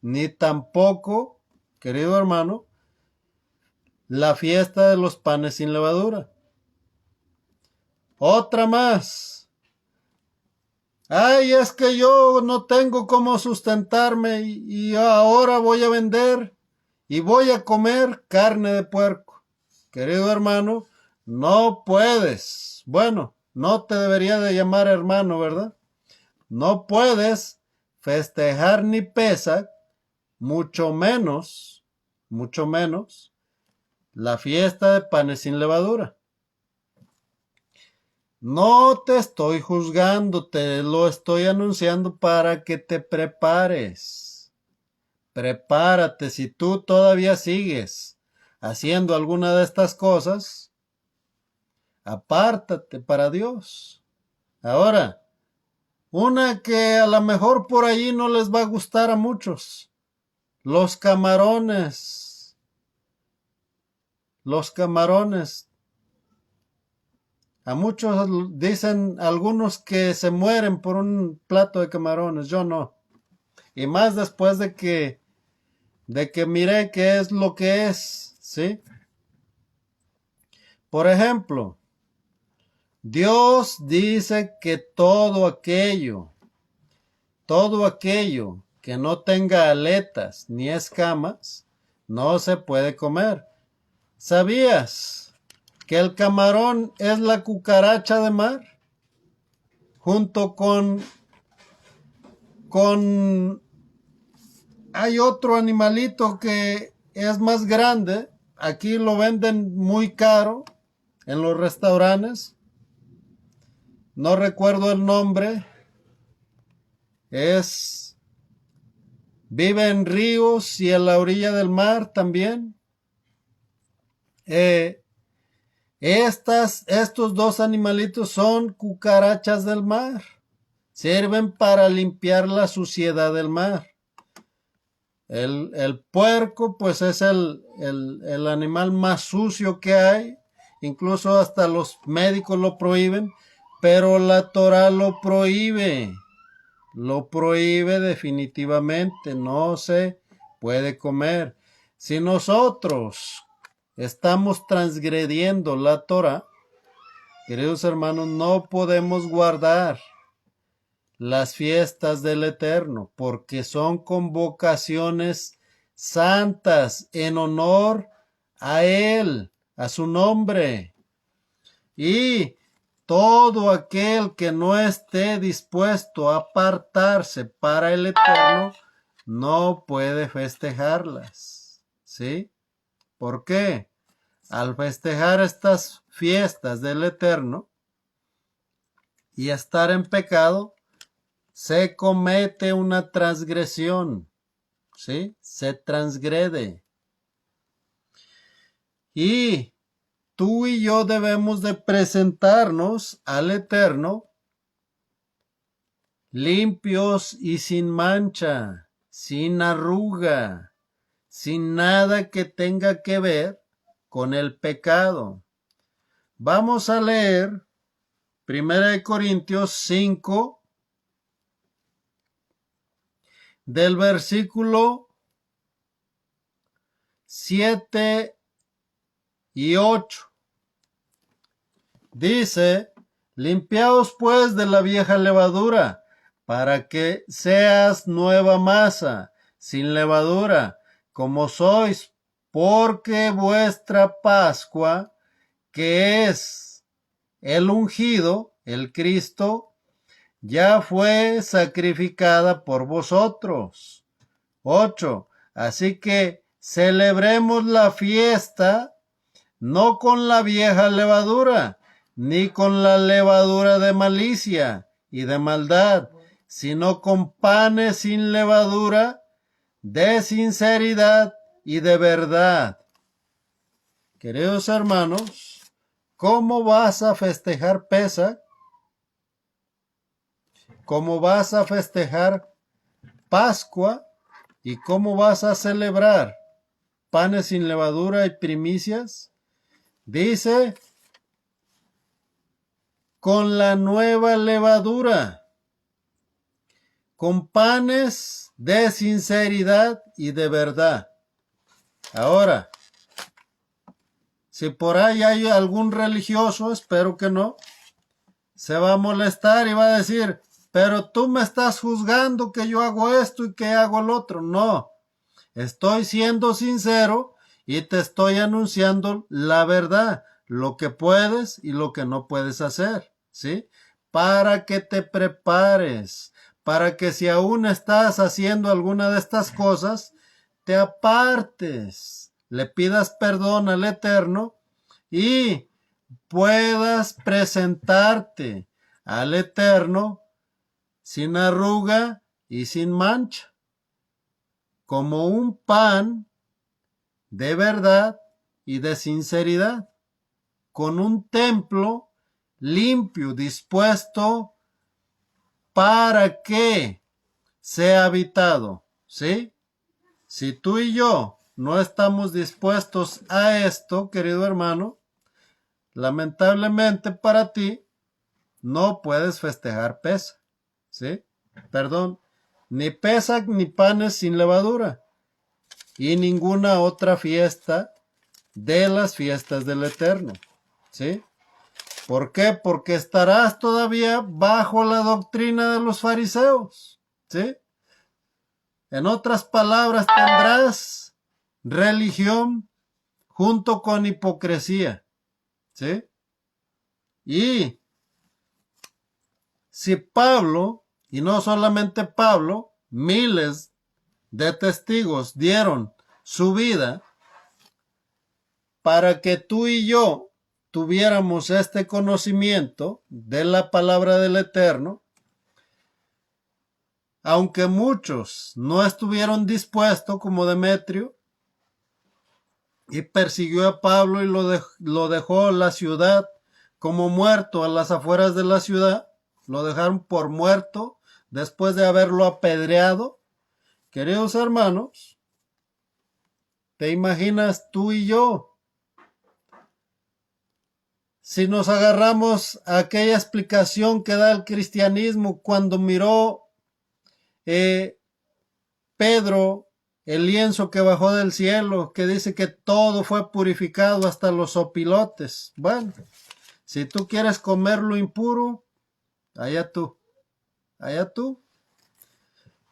ni tampoco, querido hermano, la fiesta de los panes sin levadura. Otra más. Ay, es que yo no tengo cómo sustentarme y ahora voy a vender y voy a comer carne de puerco. Querido hermano, no puedes. Bueno, no te debería de llamar hermano, ¿verdad? No puedes festejar ni Pesaj, mucho menos la fiesta de panes sin levadura. No te estoy juzgando, te lo estoy anunciando para que te prepares. Prepárate, si tú todavía sigues haciendo alguna de estas cosas, apártate para Dios. Ahora, una que a lo mejor por allí no les va a gustar a muchos. Los camarones. Los camarones. A muchos dicen algunos que se mueren por un plato de camarones. Yo no. Y más después de que miré qué es lo que es, ¿sí? Por ejemplo, Dios dice que todo aquello que no tenga aletas ni escamas, no se puede comer. ¿Sabías que el camarón es la cucaracha de mar? Junto con hay otro animalito que es más grande. Aquí lo venden muy caro en los restaurantes. No recuerdo el nombre. Vive en ríos y en la orilla del mar también. Estos dos animalitos son cucarachas del mar. Sirven para limpiar la suciedad del mar. El puerco, pues es el animal más sucio que hay. Incluso hasta los médicos lo prohíben. Pero la Torá lo prohíbe. Lo prohíbe definitivamente. No se puede comer. Si nosotros estamos transgrediendo la Torá, queridos hermanos, no podemos guardar las fiestas del Eterno, porque son convocaciones santas en honor a Él, a su nombre. Y todo aquel que no esté dispuesto a apartarse para el Eterno, no puede festejarlas. ¿Sí? ¿Por qué? al festejar estas fiestas del Eterno y estar en pecado, se comete una transgresión, ¿sí? Se transgrede. Y tú y yo debemos de presentarnos al Eterno limpios y sin mancha, sin arruga, sin nada que tenga que ver con el pecado. Vamos a leer 1 Corintios 5, del versículo 7 y 8. Dice, limpiaos pues de la vieja levadura, para que seas nueva masa, sin levadura, como sois, porque vuestra Pascua, que es el ungido, el Cristo, ya fue sacrificada por vosotros. 8. Así que celebremos la fiesta no con la vieja levadura, ni con la levadura de malicia y de maldad, sino con panes sin levadura, de sinceridad y de verdad. Queridos hermanos, ¿cómo vas a festejar Pesaj? ¿Cómo vas a festejar Pascua? ¿Y cómo vas a celebrar panes sin levadura y primicias? Dice, con la nueva levadura, con panes de sinceridad y de verdad. Ahora, si por ahí hay algún religioso, espero que no, se va a molestar y va a decir, pero tú me estás juzgando que yo hago esto y que hago el otro. No, estoy siendo sincero y te estoy anunciando la verdad, lo que puedes y lo que no puedes hacer, ¿sí? Para que te prepares, para que si aún estás haciendo alguna de estas cosas, te apartes, le pidas perdón al Eterno y puedas presentarte al Eterno sin arruga y sin mancha, como un pan de verdad y de sinceridad, con un templo limpio, dispuesto para que sea habitado, ¿sí? Si tú y yo no estamos dispuestos a esto, querido hermano, lamentablemente para ti no puedes festejar Pesaj, ¿sí? Perdón, ni Pesaj ni panes sin levadura y ninguna otra fiesta de las fiestas del Eterno, ¿sí? ¿Por qué? Porque estarás todavía bajo la doctrina de los fariseos, ¿sí? En otras palabras, tendrás religión junto con hipocresía, ¿sí? Y si Pablo, y no solamente Pablo, miles de testigos dieron su vida para que tú y yo tuviéramos este conocimiento de la palabra del Eterno, aunque muchos no estuvieron dispuestos, como Demetrio, y persiguió a Pablo y lo dejó en la ciudad como muerto a las afueras de la ciudad, lo dejaron por muerto después de haberlo apedreado. Queridos hermanos, ¿te imaginas tú y yo? Si nos agarramos a aquella explicación que da el cristianismo cuando miró Pedro el lienzo que bajó del cielo, que dice que todo fue purificado hasta los opilotes. Bueno, si tú quieres comer lo impuro, allá tú, allá tú.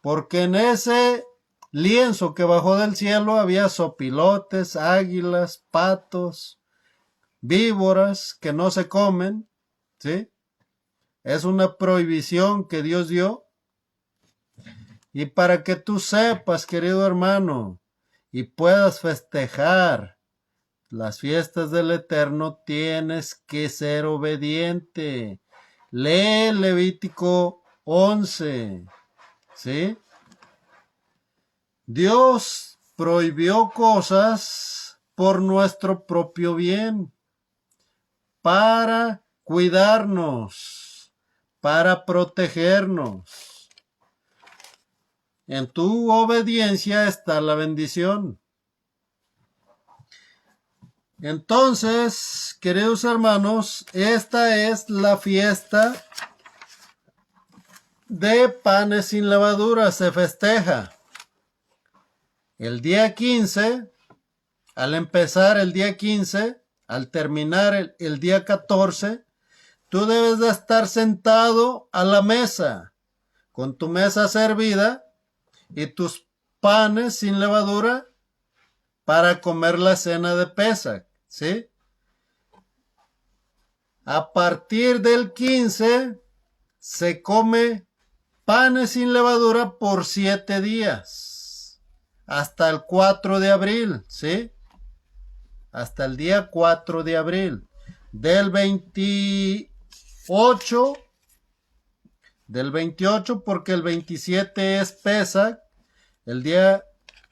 Porque en ese lienzo que bajó del cielo había sopilotes, águilas, patos, víboras que no se comen, ¿sí? Es una prohibición que Dios dio. Y para que tú sepas, querido hermano, y puedas festejar las fiestas del Eterno, tienes que ser obediente. Lee Levítico 11, ¿sí? Dios prohibió cosas por nuestro propio bien, para cuidarnos, para protegernos. En tu obediencia está la bendición. Entonces, queridos hermanos, esta es la fiesta de panes sin levadura. Se festeja el día 15, al empezar el día 15, al terminar el día 14, tú debes de estar sentado a la mesa, con tu mesa servida y tus panes sin levadura para comer la cena de Pesach, ¿sí? A partir del 15 se come panes sin levadura por 7 días, hasta el 4 de abril, ¿sí? Hasta el día 4 de abril. Del 28, porque el 27 es Pesach, el día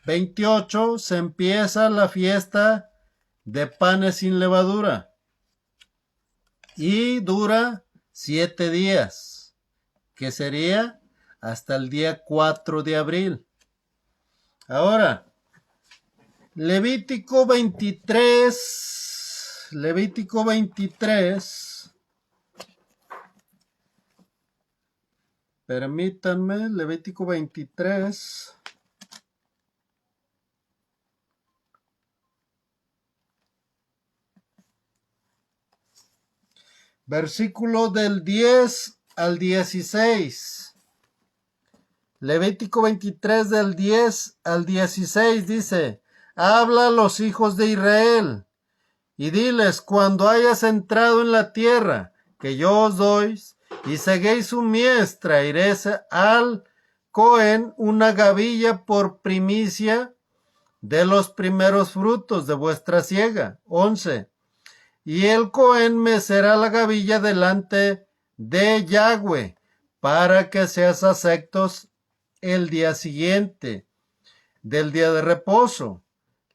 28 se empieza la fiesta de panes sin levadura y dura 7 días, que sería hasta el día 4 de abril. Ahora, Levítico 23, permítanme, Levítico 23, versículo del 10 al 16. Levítico 23 del 10 al 16 dice: habla a los hijos de Israel y diles: cuando hayas entrado en la tierra que yo os doy y seguéis su mies, traeréis al Cohen una gavilla por primicia de los primeros frutos de vuestra siega. 11. Y el Cohen mecerá la gavilla delante de Yahweh, para que seas aceptos el día siguiente del día de reposo.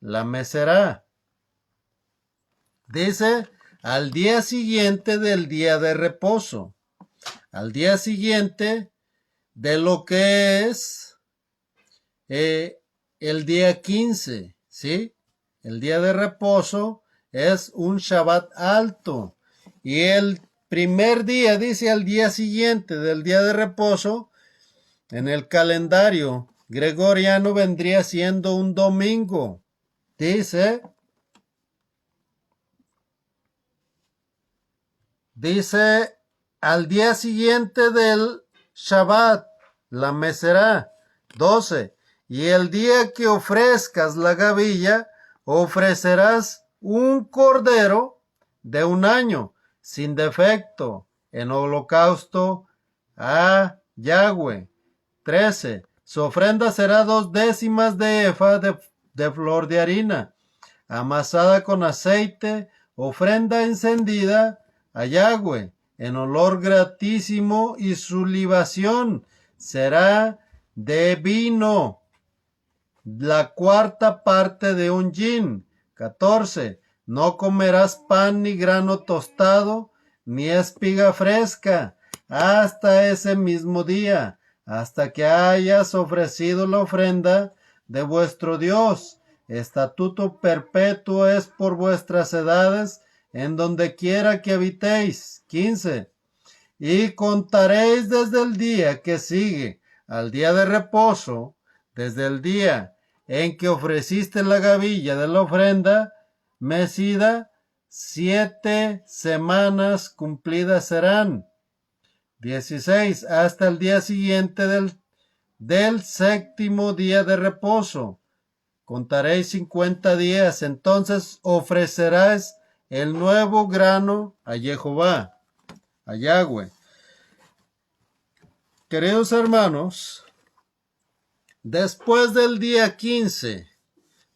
La mecerá. Dice, al día siguiente del día de reposo. Al día siguiente de lo que es el día 15, ¿sí? El día de reposo es un Shabbat alto. Y el primer día, dice, al día siguiente del día de reposo, en el calendario gregoriano vendría siendo un domingo. Dice, al día siguiente del Shabbat, la mecerá. 12. Y el día que ofrezcas la gavilla, ofrecerás un cordero de un año, sin defecto, en holocausto a Yahweh. 13. Su ofrenda será 2 décimas de efa de flor de harina, amasada con aceite, ofrenda encendida a Yahweh, en olor gratísimo, y su libación será de vino, la cuarta parte de un hin. 14. No comerás pan ni grano tostado, ni espiga fresca, hasta ese mismo día, hasta que hayas ofrecido la ofrenda de vuestro Dios. Estatuto perpetuo es por vuestras edades, en donde quiera que habitéis. 15. Y contaréis desde el día que sigue al día de reposo, desde el día en que ofreciste la gavilla de la ofrenda mecida, 7 semanas cumplidas serán. 16. Hasta el día siguiente del séptimo día de reposo. Contaréis 50 días, entonces ofrecerás el nuevo grano a Jehová, a Yahweh. Queridos hermanos, después del día 15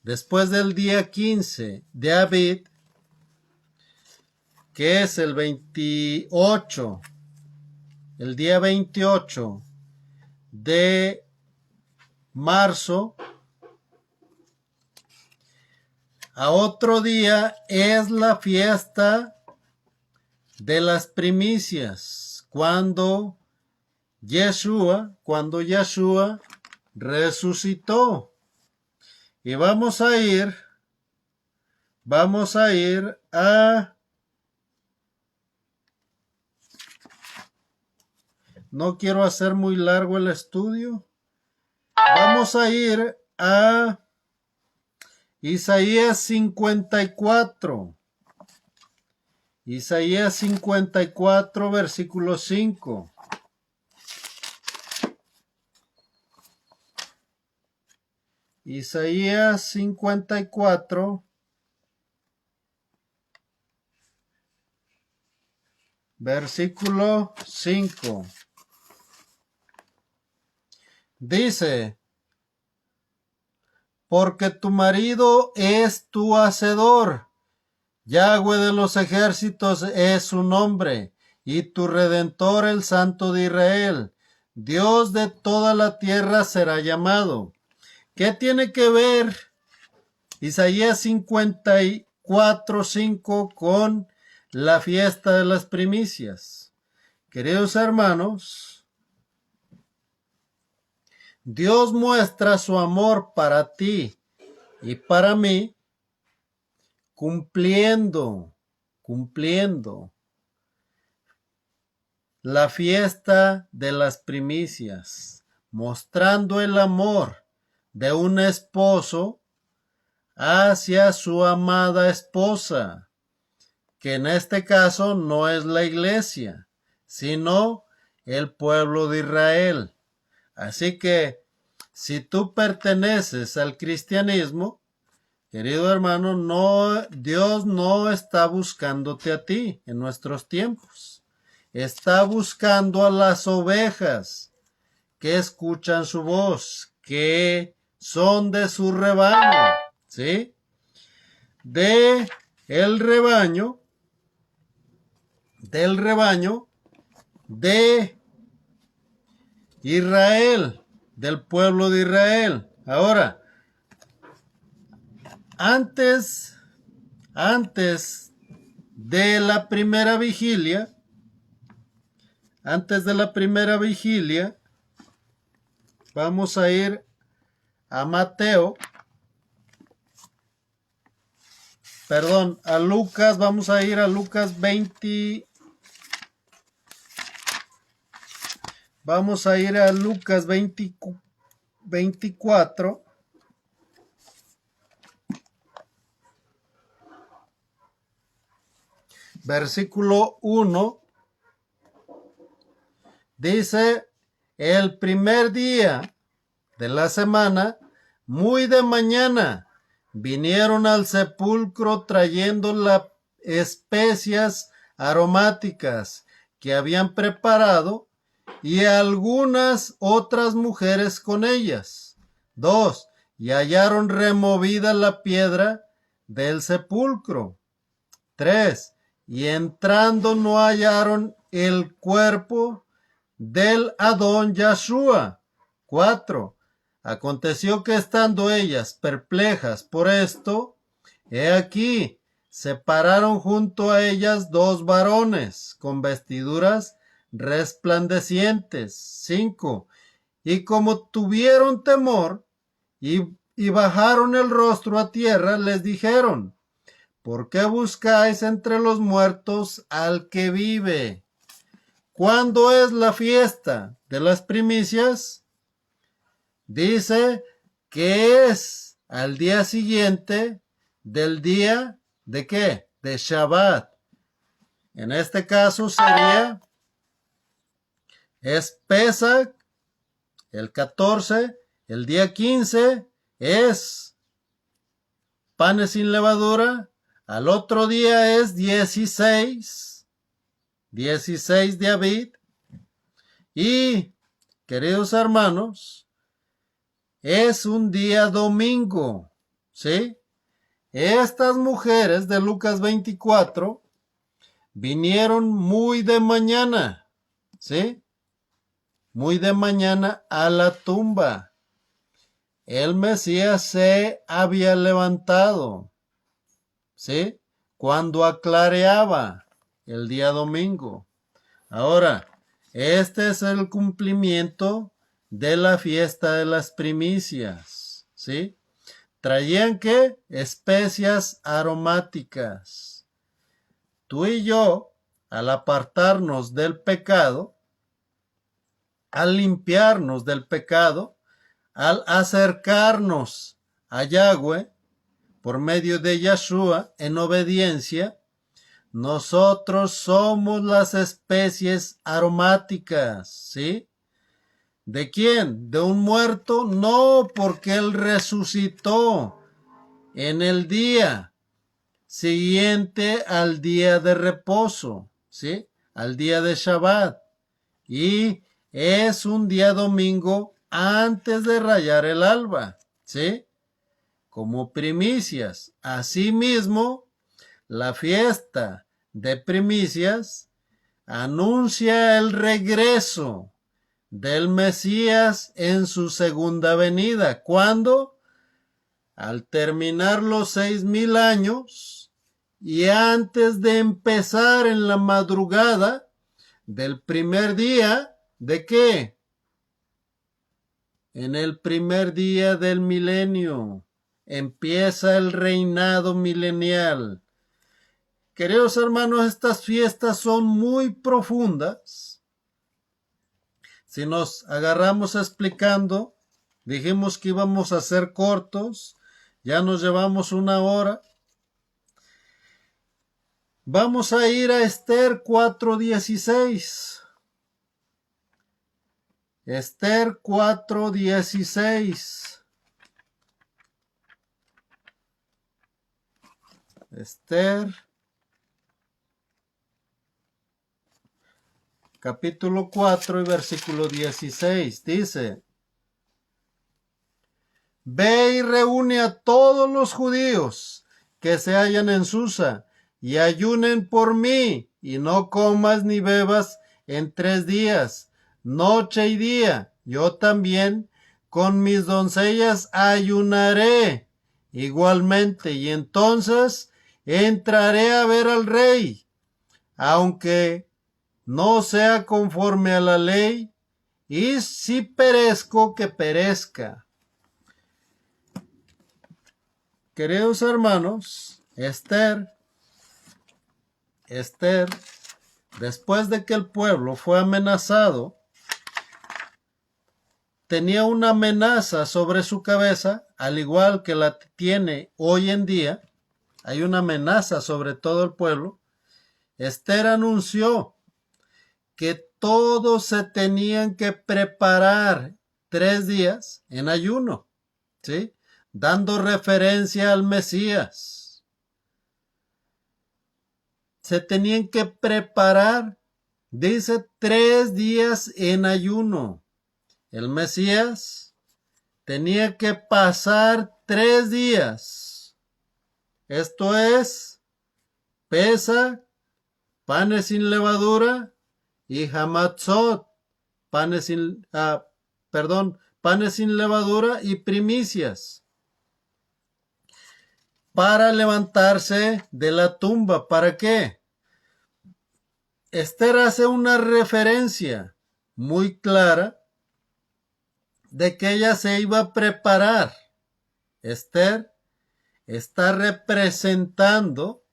después del día 15 de Abid, que es el 28, el día 28 de marzo, a otro día es la fiesta de las primicias, cuando Yeshua resucitó. Y vamos a ir a, no quiero hacer muy largo el estudio, vamos a ir a Isaías 54. Isaías 54, versículo 5. Isaías 54, versículo 5. Dice: porque tu marido es tu hacedor, Yahweh de los ejércitos es su nombre, y tu Redentor el Santo de Israel, Dios de toda la tierra será llamado. ¿Qué tiene que ver Isaías 54:5 con la fiesta de las primicias? Queridos hermanos, Dios muestra su amor para ti y para mí cumpliendo la fiesta de las primicias, mostrando el amor de un esposo hacia su amada esposa, que en este caso no es la iglesia, sino el pueblo de Israel. Así que si tú perteneces al cristianismo, querido hermano, Dios no está buscándote a ti en nuestros tiempos. Está buscando a las ovejas que escuchan su voz, que son de su rebaño, ¿sí? Del rebaño de Israel, del pueblo de Israel. Ahora, antes de la primera vigilia, vamos a ir a Lucas, vamos a ir a Lucas 20. Vamos a ir a Lucas 24. Versículo 1. Dice: el primer día de la semana, muy de mañana, vinieron al sepulcro trayendo las especias aromáticas que habían preparado, y algunas otras mujeres con ellas. 2. Y hallaron removida la piedra del sepulcro. 3. Y entrando no hallaron el cuerpo del Adón Yahshua. 4. Aconteció que estando ellas perplejas por esto, he aquí, se pararon junto a ellas dos varones con vestiduras resplandecientes. 5. Y como tuvieron temor y bajaron el rostro a tierra, les dijeron: ¿por qué buscáis entre los muertos al que vive? ¿Cuándo es la fiesta de las primicias? Dice que es al día siguiente del día ¿de qué? De Shabbat. En este caso sería, es Pesach, el 14, el día 15 es panes sin levadura, al otro día es 16 de Abid, y, queridos hermanos, es un día domingo, ¿sí? Estas mujeres de Lucas 24 vinieron muy de mañana, ¿sí? Muy de mañana a la tumba. El Mesías se había levantado, ¿sí? Cuando aclareaba el día domingo. Ahora, este es el cumplimiento de la fiesta de las primicias, ¿sí? ¿Traían qué? Especias aromáticas. Tú y yo, al apartarnos del pecado, al limpiarnos del pecado, al acercarnos a Yahweh por medio de Yeshua en obediencia, nosotros somos las especies aromáticas, ¿sí? ¿De quién? ¿De un muerto? No, porque él resucitó en el día siguiente al día de reposo, ¿sí? Al día de Shabbat. Y es un día domingo antes de rayar el alba, ¿sí? Como primicias. Asimismo, la fiesta de primicias anuncia el regreso del Mesías en su segunda venida. ¿Cuándo? Al terminar los 6,000 años y antes de empezar en la madrugada del primer día, ¿de qué? En el primer día del milenio empieza el reinado milenial. Queridos hermanos, estas fiestas son muy profundas. Si nos agarramos explicando, dijimos que íbamos a ser cortos, ya nos llevamos 1 hora. Vamos a ir a Esther 4:16. Esther 4:16. Esther capítulo 4 y versículo 16 dice: Ve y reúne a todos los judíos que se hallan en Susa y ayunen por mí, y no comas ni bebas en 3 días, noche y día. Yo también con mis doncellas ayunaré igualmente, y entonces entraré a ver al rey, aunque no sea conforme a la ley, y si perezco, que perezca. Queridos hermanos, Esther, después de que el pueblo fue amenazado, tenía una amenaza sobre su cabeza, al igual que la tiene hoy en día. Hay una amenaza sobre todo el pueblo. Esther anunció que todos se tenían que preparar 3 días en ayuno, ¿sí? Dando referencia al Mesías. Se tenían que preparar, dice, 3 días en ayuno. El Mesías tenía que pasar 3 días. Esto es, pesa, panes sin levadura y hamatzot, panes sin levadura y primicias, para levantarse de la tumba. ¿Para qué? Esther hace una referencia muy clara de que ella se iba a preparar. Esther está representando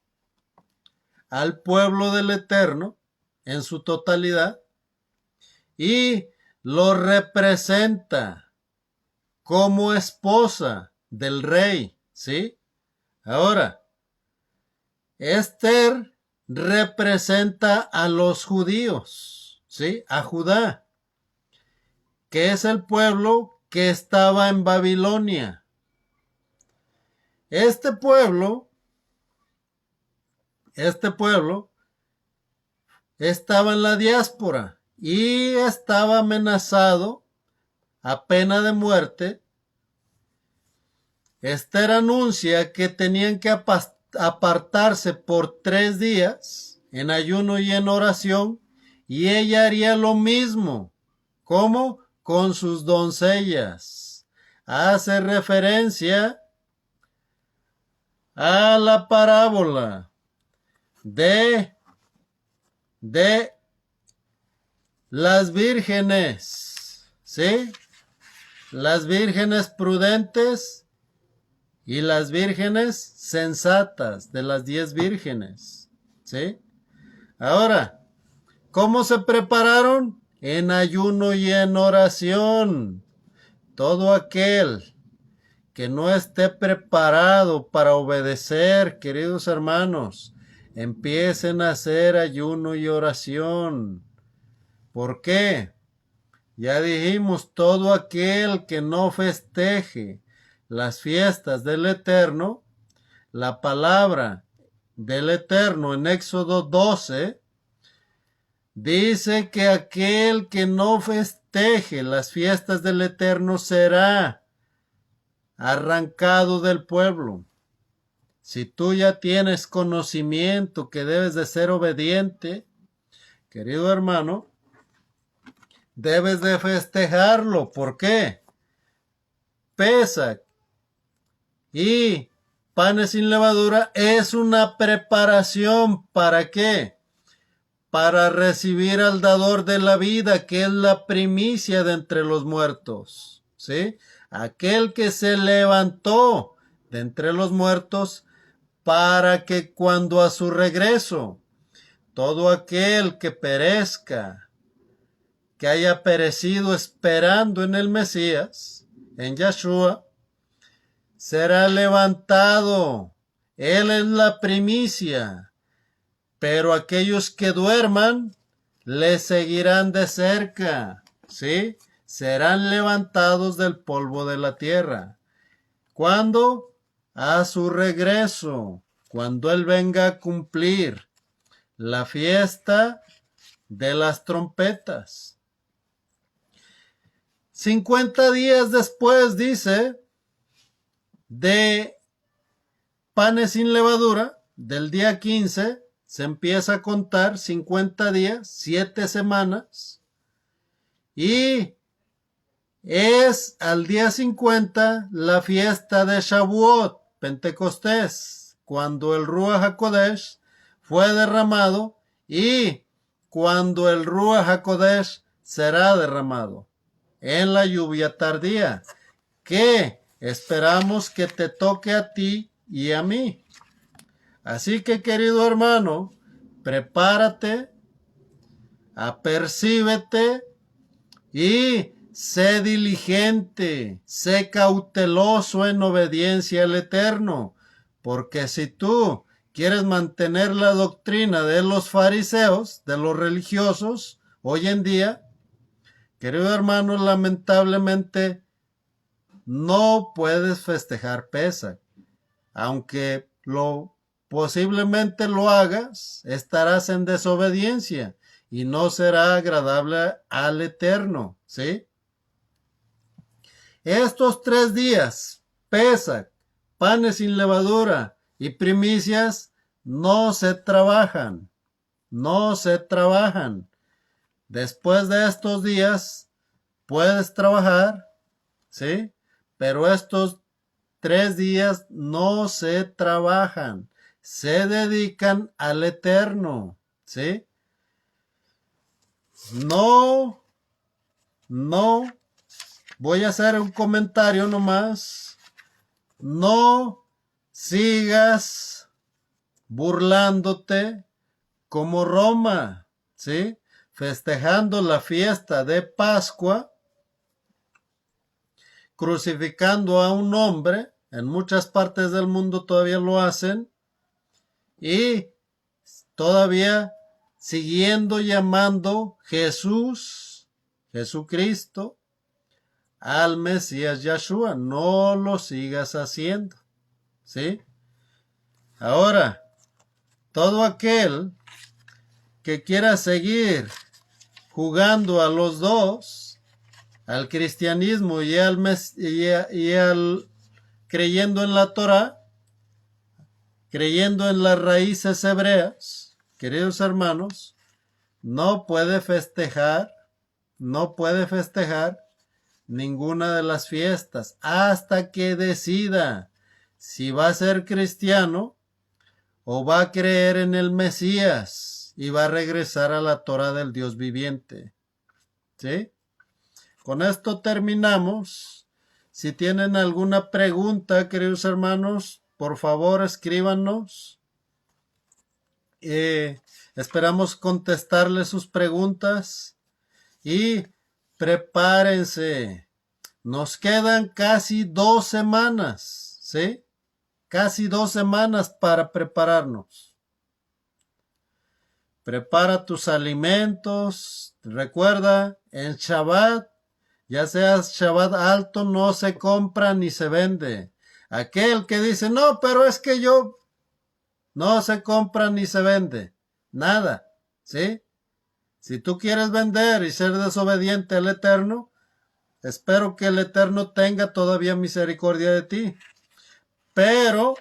al pueblo del Eterno en su totalidad y lo representa como esposa del rey, ¿sí? Ahora, Esther representa a los judíos, ¿sí? A Judá, que es el pueblo que estaba en Babilonia. Este pueblo estaba en la diáspora y estaba amenazado a pena de muerte Esther anuncia que tenían que apartarse por 3 días en ayuno y en oración, y ella haría lo mismo. ¿Cómo? Con sus doncellas. Hace referencia a la parábola de las vírgenes, ¿sí? Las vírgenes prudentes y las vírgenes sensatas, de las 10 vírgenes, ¿sí? Ahora, ¿cómo se prepararon? En ayuno y en oración. Todo aquel que no esté preparado para obedecer, queridos hermanos, empiecen a hacer ayuno y oración. ¿Por qué? Ya dijimos, todo aquel que no festeje las fiestas del Eterno, la palabra del Eterno en Éxodo 12 dice que aquel que no festeje las fiestas del Eterno será arrancado del pueblo. Si tú ya tienes conocimiento que debes de ser obediente, querido hermano, debes de festejarlo. ¿Por qué? Pesach y panes sin levadura es una preparación. ¿Para qué? Para recibir al dador de la vida, que es la primicia de entre los muertos, ¿sí? Aquel que se levantó de entre los muertos, para que cuando a su regreso todo aquel que perezca, que haya perecido esperando en el Mesías, en Yeshua, será levantado. Él es la primicia, pero aquellos que duerman le seguirán de cerca, ¿sí? Serán levantados del polvo de la tierra. ¿Cuándo? A su regreso, cuando Él venga a cumplir la fiesta de las trompetas. 50 días después, dice, de panes sin levadura, del día 15, se empieza a contar 50 días, 7 semanas, y es al día 50 la fiesta de Shavuot, Pentecostés, cuando el Ruach HaKodesh fue derramado y cuando el Ruach HaKodesh será derramado en la lluvia tardía, que esperamos que te toque a ti y a mí. Así que, querido hermano, prepárate, apercíbete y sé diligente, sé cauteloso en obediencia al Eterno, porque si tú quieres mantener la doctrina de los fariseos, de los religiosos, hoy en día, querido hermano, lamentablemente no puedes festejar Pesach. Aunque posiblemente lo hagas, estarás en desobediencia y no será agradable al Eterno, ¿sí? Estos 3 días, Pesach, panes sin levadura y primicias, no se trabajan, no se trabajan. Después de estos días, puedes trabajar, ¿sí? Pero estos 3 días no se trabajan, se dedican al Eterno, ¿sí? No, voy a hacer un comentario nomás. No sigas burlándote como Roma, ¿sí? Festejando la fiesta de Pascua, crucificando a un hombre. En muchas partes del mundo todavía lo hacen. Y todavía siguiendo llamando Jesucristo, al Mesías Yeshua. No lo sigas haciendo, ¿sí? Ahora, todo aquel que quiera seguir jugando a los dos, al cristianismo y al creyendo en la Torá, creyendo en las raíces hebreas, queridos hermanos, no puede festejar ninguna de las fiestas hasta que decida si va a ser cristiano o va a creer en el Mesías y va a regresar a la Torá del Dios viviente. ¿Sí? Con esto terminamos. Si tienen alguna pregunta, queridos hermanos, por favor escríbanos. Esperamos contestarles sus preguntas y prepárense. Nos quedan casi 2 semanas, ¿sí? Casi 2 semanas para prepararnos. Prepara tus alimentos. Recuerda, en Shabbat, ya sea Shabbat alto, no se compra ni se vende. Aquel que dice, no, pero es que yo, no se compra ni se vende. Nada, ¿sí? Si tú quieres vender y ser desobediente al Eterno, espero que el Eterno tenga todavía misericordia de ti. Pero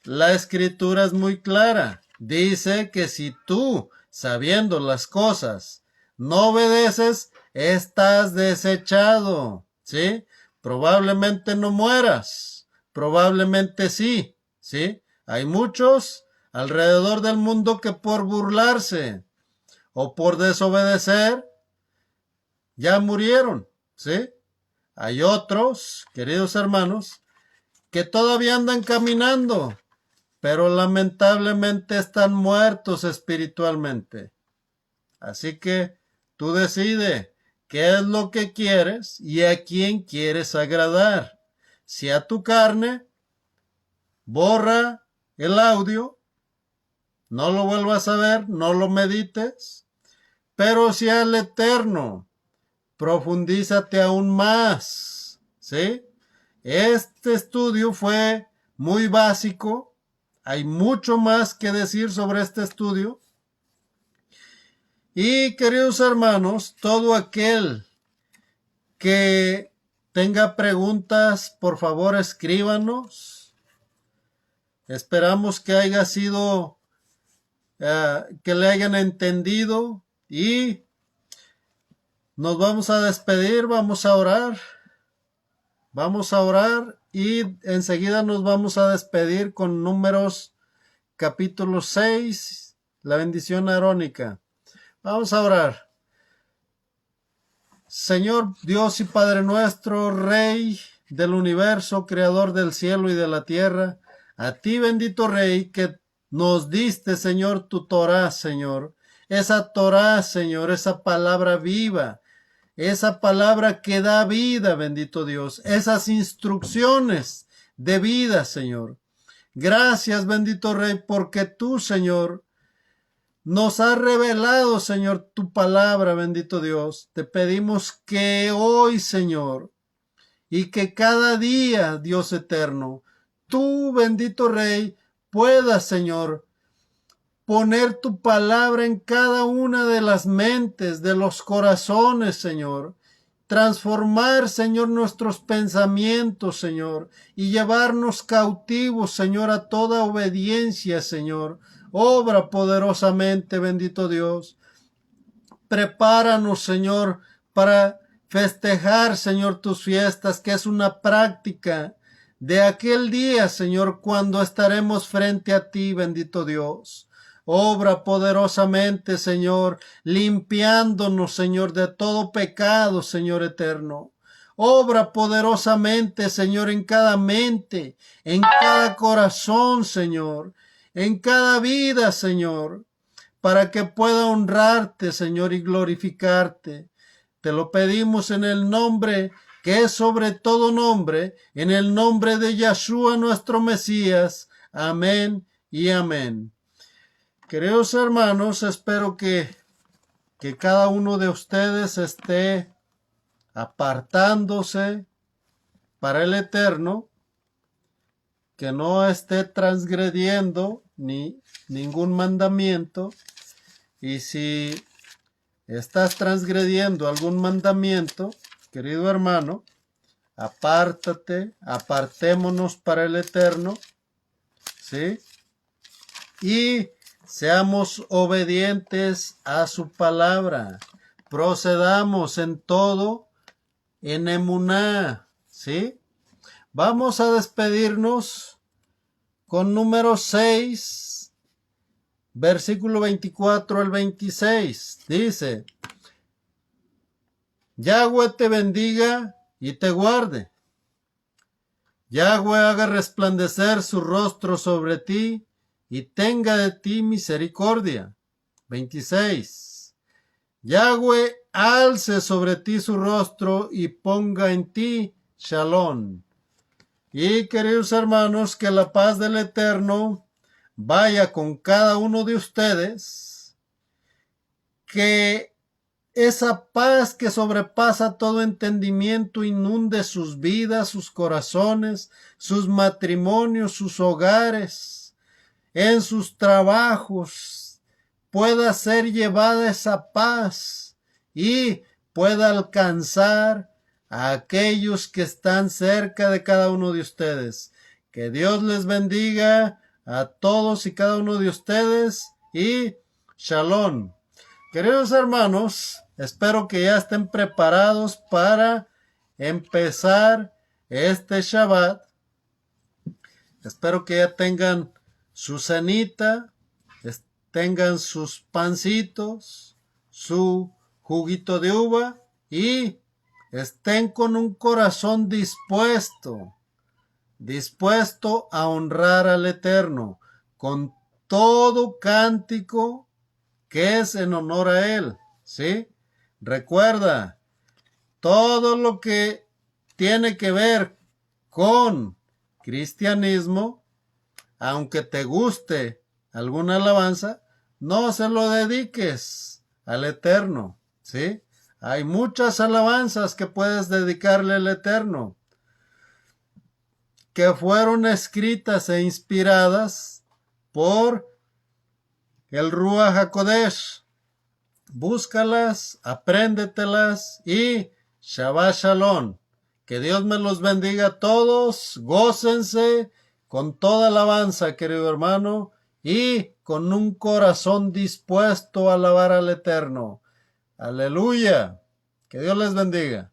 la Escritura es muy clara. Dice que si tú, sabiendo las cosas, no obedeces, estás desechado, ¿sí? Probablemente no mueras, probablemente sí, ¿sí? Hay muchos alrededor del mundo que por burlarse o por desobedecer, ya murieron, ¿sí? Hay otros, queridos hermanos, que todavía andan caminando, pero lamentablemente están muertos espiritualmente. Así que tú decides qué es lo que quieres y a quién quieres agradar. Si a tu carne, borra el audio, no lo vuelvas a ver, no lo medites, pero si al Eterno, profundízate aún más, ¿sí? Este estudio fue muy básico. Hay mucho más que decir sobre este estudio. Y queridos hermanos, todo aquel que tenga preguntas, por favor escríbanos. Esperamos que haya sido, que le hayan entendido y nos vamos a despedir, vamos a orar. Vamos a orar y enseguida nos vamos a despedir con Números capítulo 6, la bendición arónica. Vamos a orar. Señor Dios y Padre nuestro, Rey del universo, Creador del cielo y de la tierra, a ti bendito Rey que nos diste, Señor, tu Torá, Señor. Esa Torá, Señor, esa palabra viva, esa palabra que da vida, bendito Dios, esas instrucciones de vida, Señor. Gracias, bendito Rey, porque tú, Señor, nos has revelado, Señor, tu palabra, bendito Dios. Te pedimos que hoy, Señor, y que cada día, Dios eterno, tú, bendito Rey, puedas, Señor, poner tu palabra en cada una de las mentes, de los corazones, Señor. Transformar, Señor, nuestros pensamientos, Señor, y llevarnos cautivos, Señor, a toda obediencia, Señor. Obra poderosamente, bendito Dios. Prepáranos, Señor, para festejar, Señor, tus fiestas, que es una práctica de aquel día, Señor, cuando estaremos frente a ti, bendito Dios. Obra poderosamente, Señor, limpiándonos, Señor, de todo pecado, Señor eterno. Obra poderosamente, Señor, en cada mente, en cada corazón, Señor, en cada vida, Señor, para que pueda honrarte, Señor, y glorificarte. Te lo pedimos en el nombre que es sobre todo nombre, en el nombre de Yeshua nuestro Mesías. Amén y amén. Queridos hermanos, espero que cada uno de ustedes esté apartándose para el Eterno, que no esté transgrediendo ni ningún mandamiento, y si estás transgrediendo algún mandamiento, querido hermano, apártate, apartémonos para el eterno, ¿sí? Y seamos obedientes a su palabra. Procedamos en todo en emuná, ¿sí? Vamos a despedirnos con número 6, versículo 24 al 26. Dice: Yahweh te bendiga y te guarde. Yahweh haga resplandecer su rostro sobre ti y tenga de ti misericordia. 26. Yahweh alce sobre ti su rostro y ponga en ti shalom. Y queridos hermanos, que la paz del Eterno vaya con cada uno de ustedes, que esa paz que sobrepasa todo entendimiento inunde sus vidas, sus corazones, sus matrimonios, sus hogares, en sus trabajos, pueda ser llevada esa paz y pueda alcanzar a aquellos que están cerca de cada uno de ustedes. Que Dios les bendiga a todos y cada uno de ustedes y shalom. Queridos hermanos, espero que ya estén preparados para empezar este Shabbat. Espero que ya tengan su cenita, tengan sus pancitos, su juguito de uva y estén con un corazón dispuesto a honrar al Eterno, con todo cántico que es en honor a Él, ¿sí? Recuerda, todo lo que tiene que ver con cristianismo, aunque te guste alguna alabanza, no se lo dediques al Eterno, ¿sí? Hay muchas alabanzas que puedes dedicarle al Eterno, que fueron escritas e inspiradas por el Ruach HaKodesh. Búscalas, apréndetelas y Shabbat Shalom. Que Dios me los bendiga a todos. Gócense con toda alabanza, querido hermano, y con un corazón dispuesto a alabar al Eterno. Aleluya. Que Dios les bendiga.